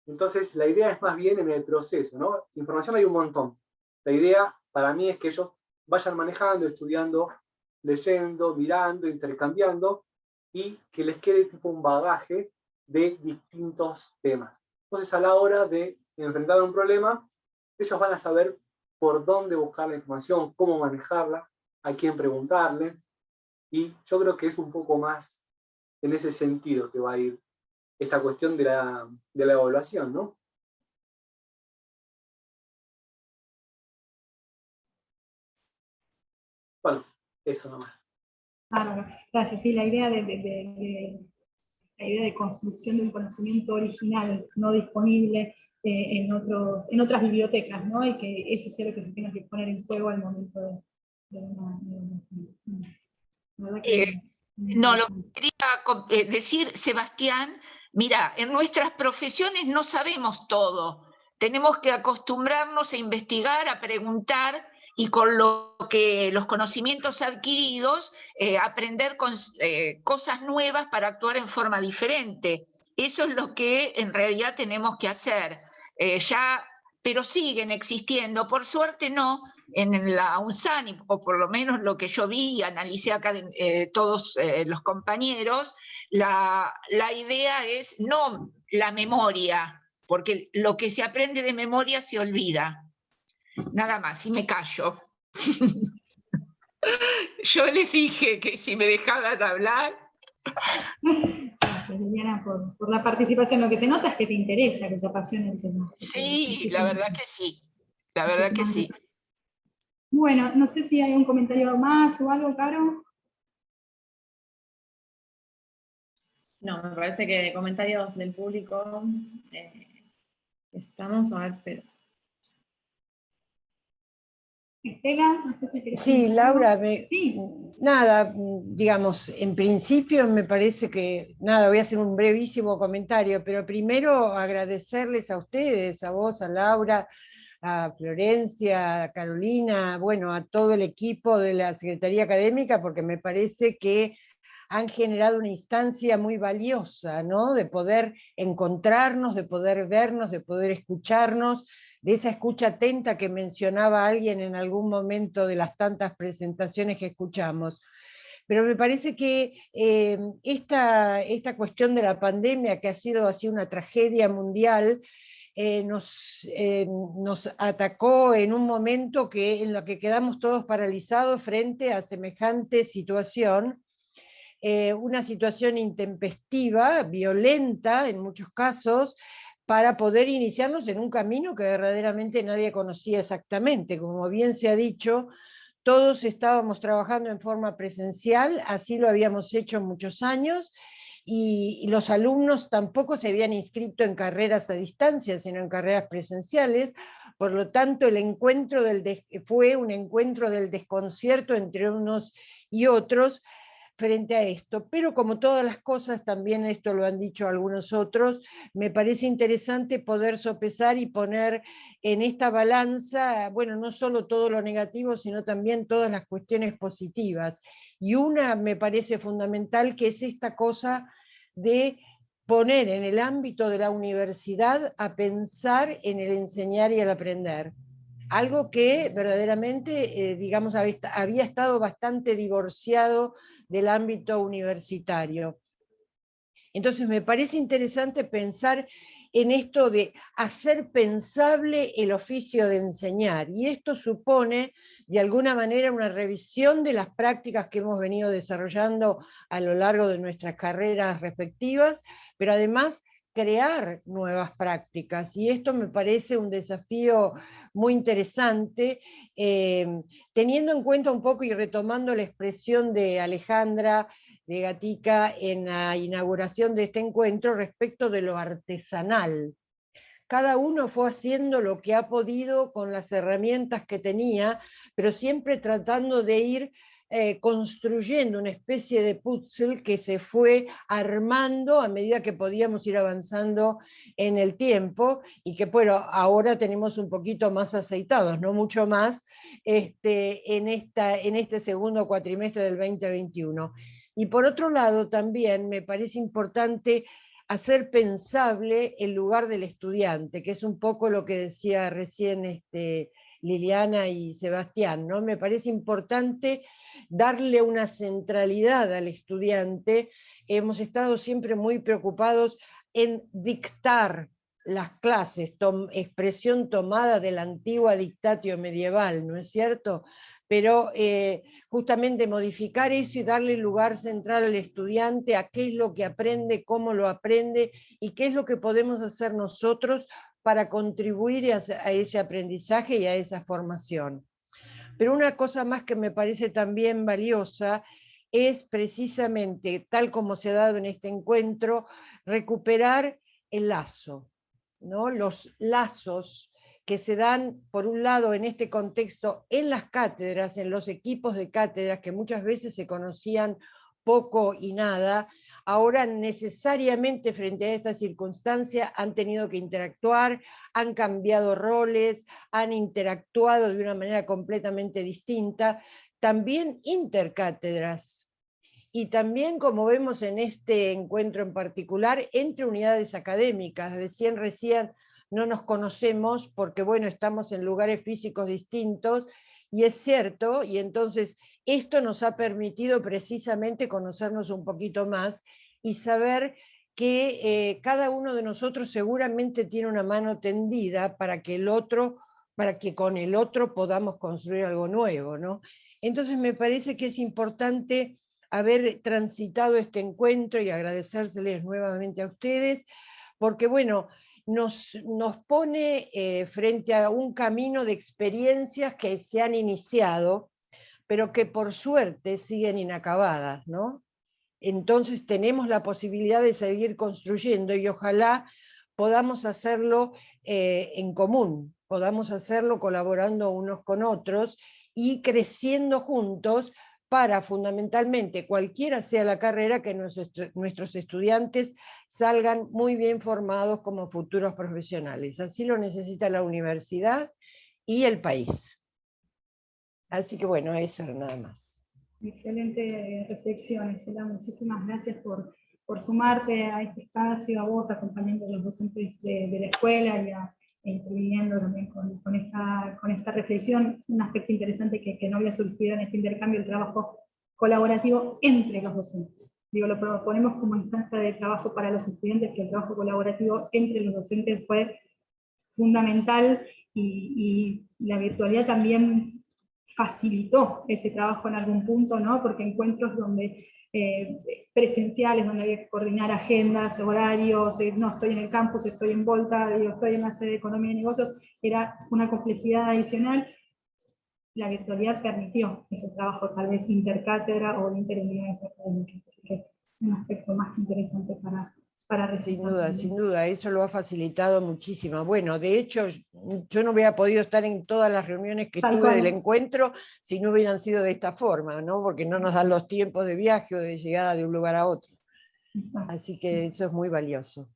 Entonces, la idea es más bien en el proceso, ¿no? Información hay un montón. La idea para mí es que ellos vayan manejando, estudiando, leyendo, mirando, intercambiando, y que les quede tipo un bagaje de distintos temas. Entonces, a la hora de enfrentar un problema, ellos van a saber por dónde buscar la información, cómo manejarla, a quién preguntarle, y yo creo que es un poco más en ese sentido que va a ir esta cuestión de la evaluación, ¿no? Bueno, eso nomás. Bárbaro. Gracias. Sí, la idea la idea de construcción de un conocimiento original, no disponible en otras bibliotecas, ¿no? Y que eso sea lo que se tenga que poner en juego al momento de una. La verdad que No, lo interesante. que quería decir, Sebastián, mira, en nuestras profesiones no sabemos todo. Tenemos que acostumbrarnos a investigar, a preguntar y con los conocimientos adquiridos, aprender cosas nuevas para actuar en forma diferente. Eso es lo que en realidad tenemos que hacer. Pero siguen existiendo, por suerte no, en la UNSANI, o por lo menos lo que yo vi y analicé acá todos los compañeros, la idea es no la memoria, porque lo que se aprende de memoria se olvida. Nada más, y me callo. Yo les dije que si me dejaban hablar. Gracias, Liliana, por la participación. Lo que se nota es que te interesa, que te apasiona el tema. Sí, la verdad que sí. La verdad que sí. Bueno, no sé si hay un comentario más o algo, Caro. No, me parece que comentarios del público estamos, a ver, pero... Estela, no sé si querés Sí, comentar algo. Laura, Sí. nada, digamos, en principio me parece que, nada, voy a hacer un brevísimo comentario, pero primero agradecerles a ustedes, a vos, a Laura, a Florencia, a Carolina, bueno, a todo el equipo de la Secretaría Académica, porque me parece que han generado una instancia muy valiosa, ¿no? De poder encontrarnos, de poder vernos, de poder escucharnos, de esa escucha atenta que mencionaba alguien en algún momento de las tantas presentaciones que escuchamos. Pero me parece que esta cuestión de la pandemia, que ha sido así una tragedia mundial, nos atacó en un momento en lo que quedamos todos paralizados frente a semejante situación, una situación intempestiva, violenta en muchos casos, para poder iniciarnos en un camino que verdaderamente nadie conocía exactamente. Como bien se ha dicho, todos estábamos trabajando en forma presencial, así lo habíamos hecho muchos años, y los alumnos tampoco se habían inscrito en carreras a distancia, sino en carreras presenciales. Por lo tanto, el encuentro fue un encuentro del desconcierto entre unos y otros frente a esto. Pero como todas las cosas, también esto lo han dicho algunos otros, me parece interesante poder sopesar y poner en esta balanza, bueno, no solo todo lo negativo, sino también todas las cuestiones positivas. Y una me parece fundamental, que es esta cosa de poner en el ámbito de la universidad a pensar en el enseñar y el aprender. Algo que verdaderamente, digamos, había estado bastante divorciado del ámbito universitario. Entonces me parece interesante pensar en esto de hacer pensable el oficio de enseñar, y esto supone de alguna manera una revisión de las prácticas que hemos venido desarrollando a lo largo de nuestras carreras respectivas, pero además crear nuevas prácticas, y esto me parece un desafío muy interesante, teniendo en cuenta un poco y retomando la expresión de Alejandra de Gatica en la inauguración de este encuentro respecto de lo artesanal. Cada uno fue haciendo lo que ha podido con las herramientas que tenía, pero siempre tratando de ir construyendo una especie de puzzle que se fue armando a medida que podíamos ir avanzando en el tiempo, y que bueno, ahora tenemos un poquito más aceitados, no mucho más, en este segundo cuatrimestre del 2021. Y por otro lado, también me parece importante hacer pensable el lugar del estudiante, que es un poco lo que decía recién Liliana y Sebastián, ¿no? Me parece importante darle una centralidad al estudiante. Hemos estado siempre muy preocupados en dictar las clases, expresión tomada de la antigua dictatio medieval, ¿no es cierto? Pero justamente modificar eso y darle lugar central al estudiante, a qué es lo que aprende, cómo lo aprende y qué es lo que podemos hacer nosotros para contribuir a ese aprendizaje y a esa formación. Pero una cosa más que me parece también valiosa es precisamente, tal como se ha dado en este encuentro, recuperar el lazo, ¿no? Los lazos que se dan, por un lado, en este contexto, en las cátedras, en los equipos de cátedras, que muchas veces se conocían poco y nada, ahora necesariamente frente a esta circunstancia han tenido que interactuar, han cambiado roles, han interactuado de una manera completamente distinta, también intercátedras, y también, como vemos en este encuentro en particular, entre unidades académicas. Decían recién, no nos conocemos porque, bueno, estamos en lugares físicos distintos, y es cierto, y entonces esto nos ha permitido precisamente conocernos un poquito más y saber que cada uno de nosotros seguramente tiene una mano tendida para que con el otro podamos construir algo nuevo, ¿no? Entonces me parece que es importante haber transitado este encuentro y agradecérseles nuevamente a ustedes, porque bueno, nos pone frente a un camino de experiencias que se han iniciado, pero que por suerte siguen inacabadas, ¿no? Entonces tenemos la posibilidad de seguir construyendo y ojalá podamos hacerlo en común, podamos hacerlo colaborando unos con otros y creciendo juntos para, fundamentalmente, cualquiera sea la carrera, que nuestros estudiantes salgan muy bien formados como futuros profesionales. Así lo necesita la universidad y el país. Así que bueno, eso era nada más. Excelente reflexión, Estela. Muchísimas gracias por sumarte a este espacio, a vos, acompañando a los docentes de la escuela e interviniendo también con esta reflexión. Un aspecto interesante que no había surgido en este intercambio, el trabajo colaborativo entre los docentes. Digo, lo proponemos como instancia de trabajo para los estudiantes, que el trabajo colaborativo entre los docentes fue fundamental, y la virtualidad también facilitó ese trabajo en algún punto, ¿no? Porque encuentros donde presenciales, donde había que coordinar agendas, horarios, no estoy en el campus, estoy en Volta, digo, estoy en la sede de Economía y Negocios, era una complejidad adicional. La virtualidad permitió ese trabajo tal vez intercátedra o interunidades académicas, así que es un aspecto más interesante para resaltar. Sin duda, eso lo ha facilitado muchísimo. Bueno, de hecho, yo no hubiera podido estar en todas las reuniones que tuve del encuentro si no hubieran sido de esta forma, ¿no? Porque no nos dan los tiempos de viaje o de llegada de un lugar a otro. Exacto. Así que eso es muy valioso.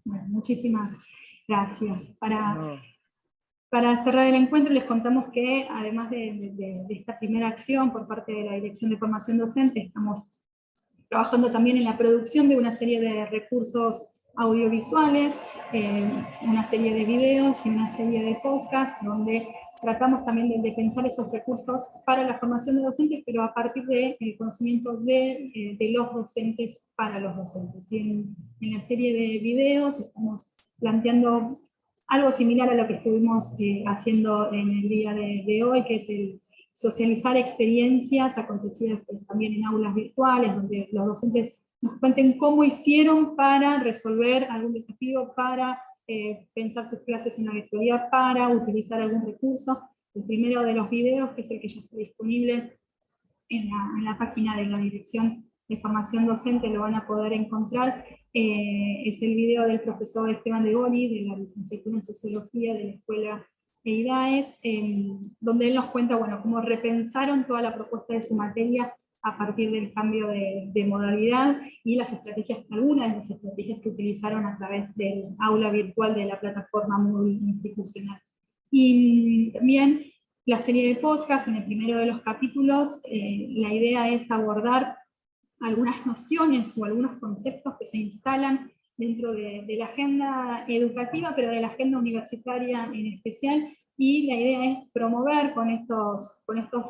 Bueno, muchísimas gracias. Para cerrar el encuentro les contamos que además de esta primera acción por parte de la Dirección de Formación Docente, estamos trabajando también en la producción de una serie de recursos audiovisuales, una serie de videos y una serie de podcasts, donde tratamos también de pensar esos recursos para la formación de docentes, pero a partir del conocimiento de los docentes para los docentes. Y en la serie de videos estamos planteando algo similar a lo que estuvimos haciendo en el día de hoy, que es el socializar experiencias acontecidas también en aulas virtuales, donde los docentes nos cuenten cómo hicieron para resolver algún desafío, para pensar sus clases en la virtualidad, para utilizar algún recurso. El primero de los videos, que es el que ya está disponible en la página de la Dirección de Formación Docente, lo van a poder encontrar, es el video del profesor Esteban de Goni, de la licenciatura en Sociología de la Escuela EIDAES, donde él nos cuenta, bueno, cómo repensaron toda la propuesta de su materia a partir del cambio de modalidad y las estrategias, algunas de las estrategias que utilizaron a través del aula virtual de la plataforma Moodle institucional. Y también la serie de podcast, en el primero de los capítulos, la idea es abordar algunas nociones o algunos conceptos que se instalan dentro de la agenda educativa, pero de la agenda universitaria en especial, y la idea es promover con estos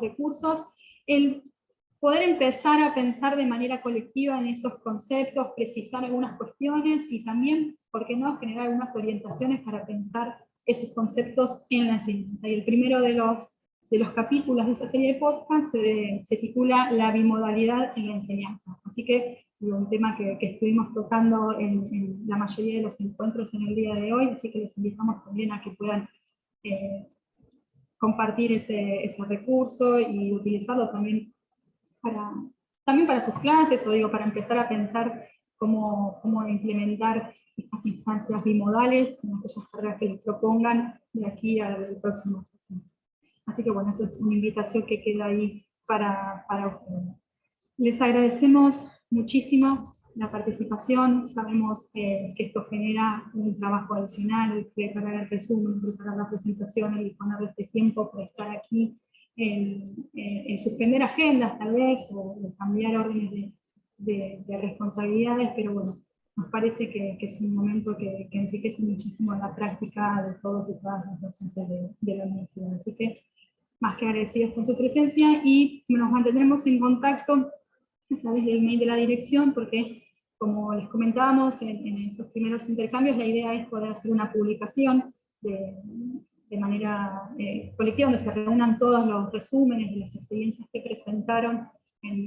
recursos el poder empezar a pensar de manera colectiva en esos conceptos, precisar algunas cuestiones y también, ¿por qué no?, generar algunas orientaciones para pensar esos conceptos en la enseñanza. Y el primero de los capítulos de esa serie de podcast se titula La bimodalidad en la enseñanza. Así que un tema que estuvimos tocando en la mayoría de los encuentros en el día de hoy, así que les invitamos también a que puedan compartir ese recurso y utilizarlo también también para sus clases, o digo, para empezar a pensar cómo implementar estas instancias bimodales en aquellas carreras que les propongan de aquí al próximo septiembre. Así que bueno, eso es una invitación que queda ahí para ustedes. Les agradecemos muchísimo la participación, sabemos que esto genera un trabajo adicional, preparar el resumen, preparar la presentación, el disponer de este tiempo para estar aquí, en suspender agendas tal vez, o cambiar órdenes de responsabilidades, pero bueno, nos parece que es un momento que enriquece muchísimo la práctica de todos y todas los docentes de la universidad. Así que más que agradecidos por su presencia, y nos mantendremos en contacto a través del mail de la dirección, porque como les comentábamos en esos primeros intercambios, la idea es poder hacer una publicación de manera colectiva, donde se reúnan todos los resúmenes de las experiencias que presentaron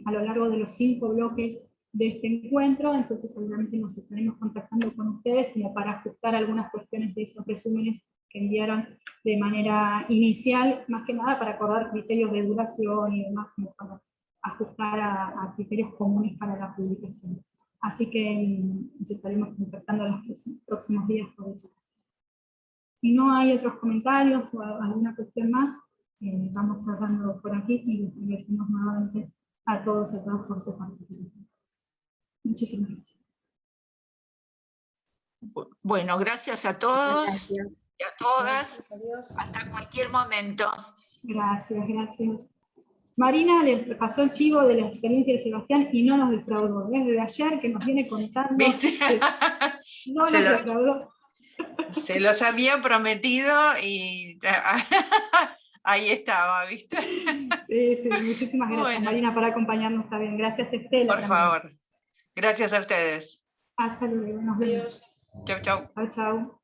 a lo largo de los 5 bloques de este encuentro. Entonces seguramente nos estaremos contactando con ustedes como para ajustar algunas cuestiones de esos resúmenes que enviaron de manera inicial, más que nada para acordar criterios de duración y demás, como para ajustar a criterios comunes para la publicación. Así que nos estaremos contactando en los próximos días por eso. Si no hay otros comentarios o alguna cuestión más, vamos cerrando por aquí y les agradecemos nuevamente a todos y a todas por su participación. Muchísimas gracias. Bueno, gracias a todos Gracias. y a todas. Adiós. Hasta cualquier momento. Gracias, gracias. Marina le pasó el chivo de la experiencia de Sebastián y no nos defraudó. Desde ayer que nos viene contando, ¿Viste? no nos defraudó. Se los había prometido y ahí estaba, ¿viste? Sí, muchísimas gracias, Bueno. Marina, por acompañarnos también. Gracias, Estela. Por también. favor. Gracias a ustedes. Hasta luego, nos vemos. Chau, chau. Chau, chau.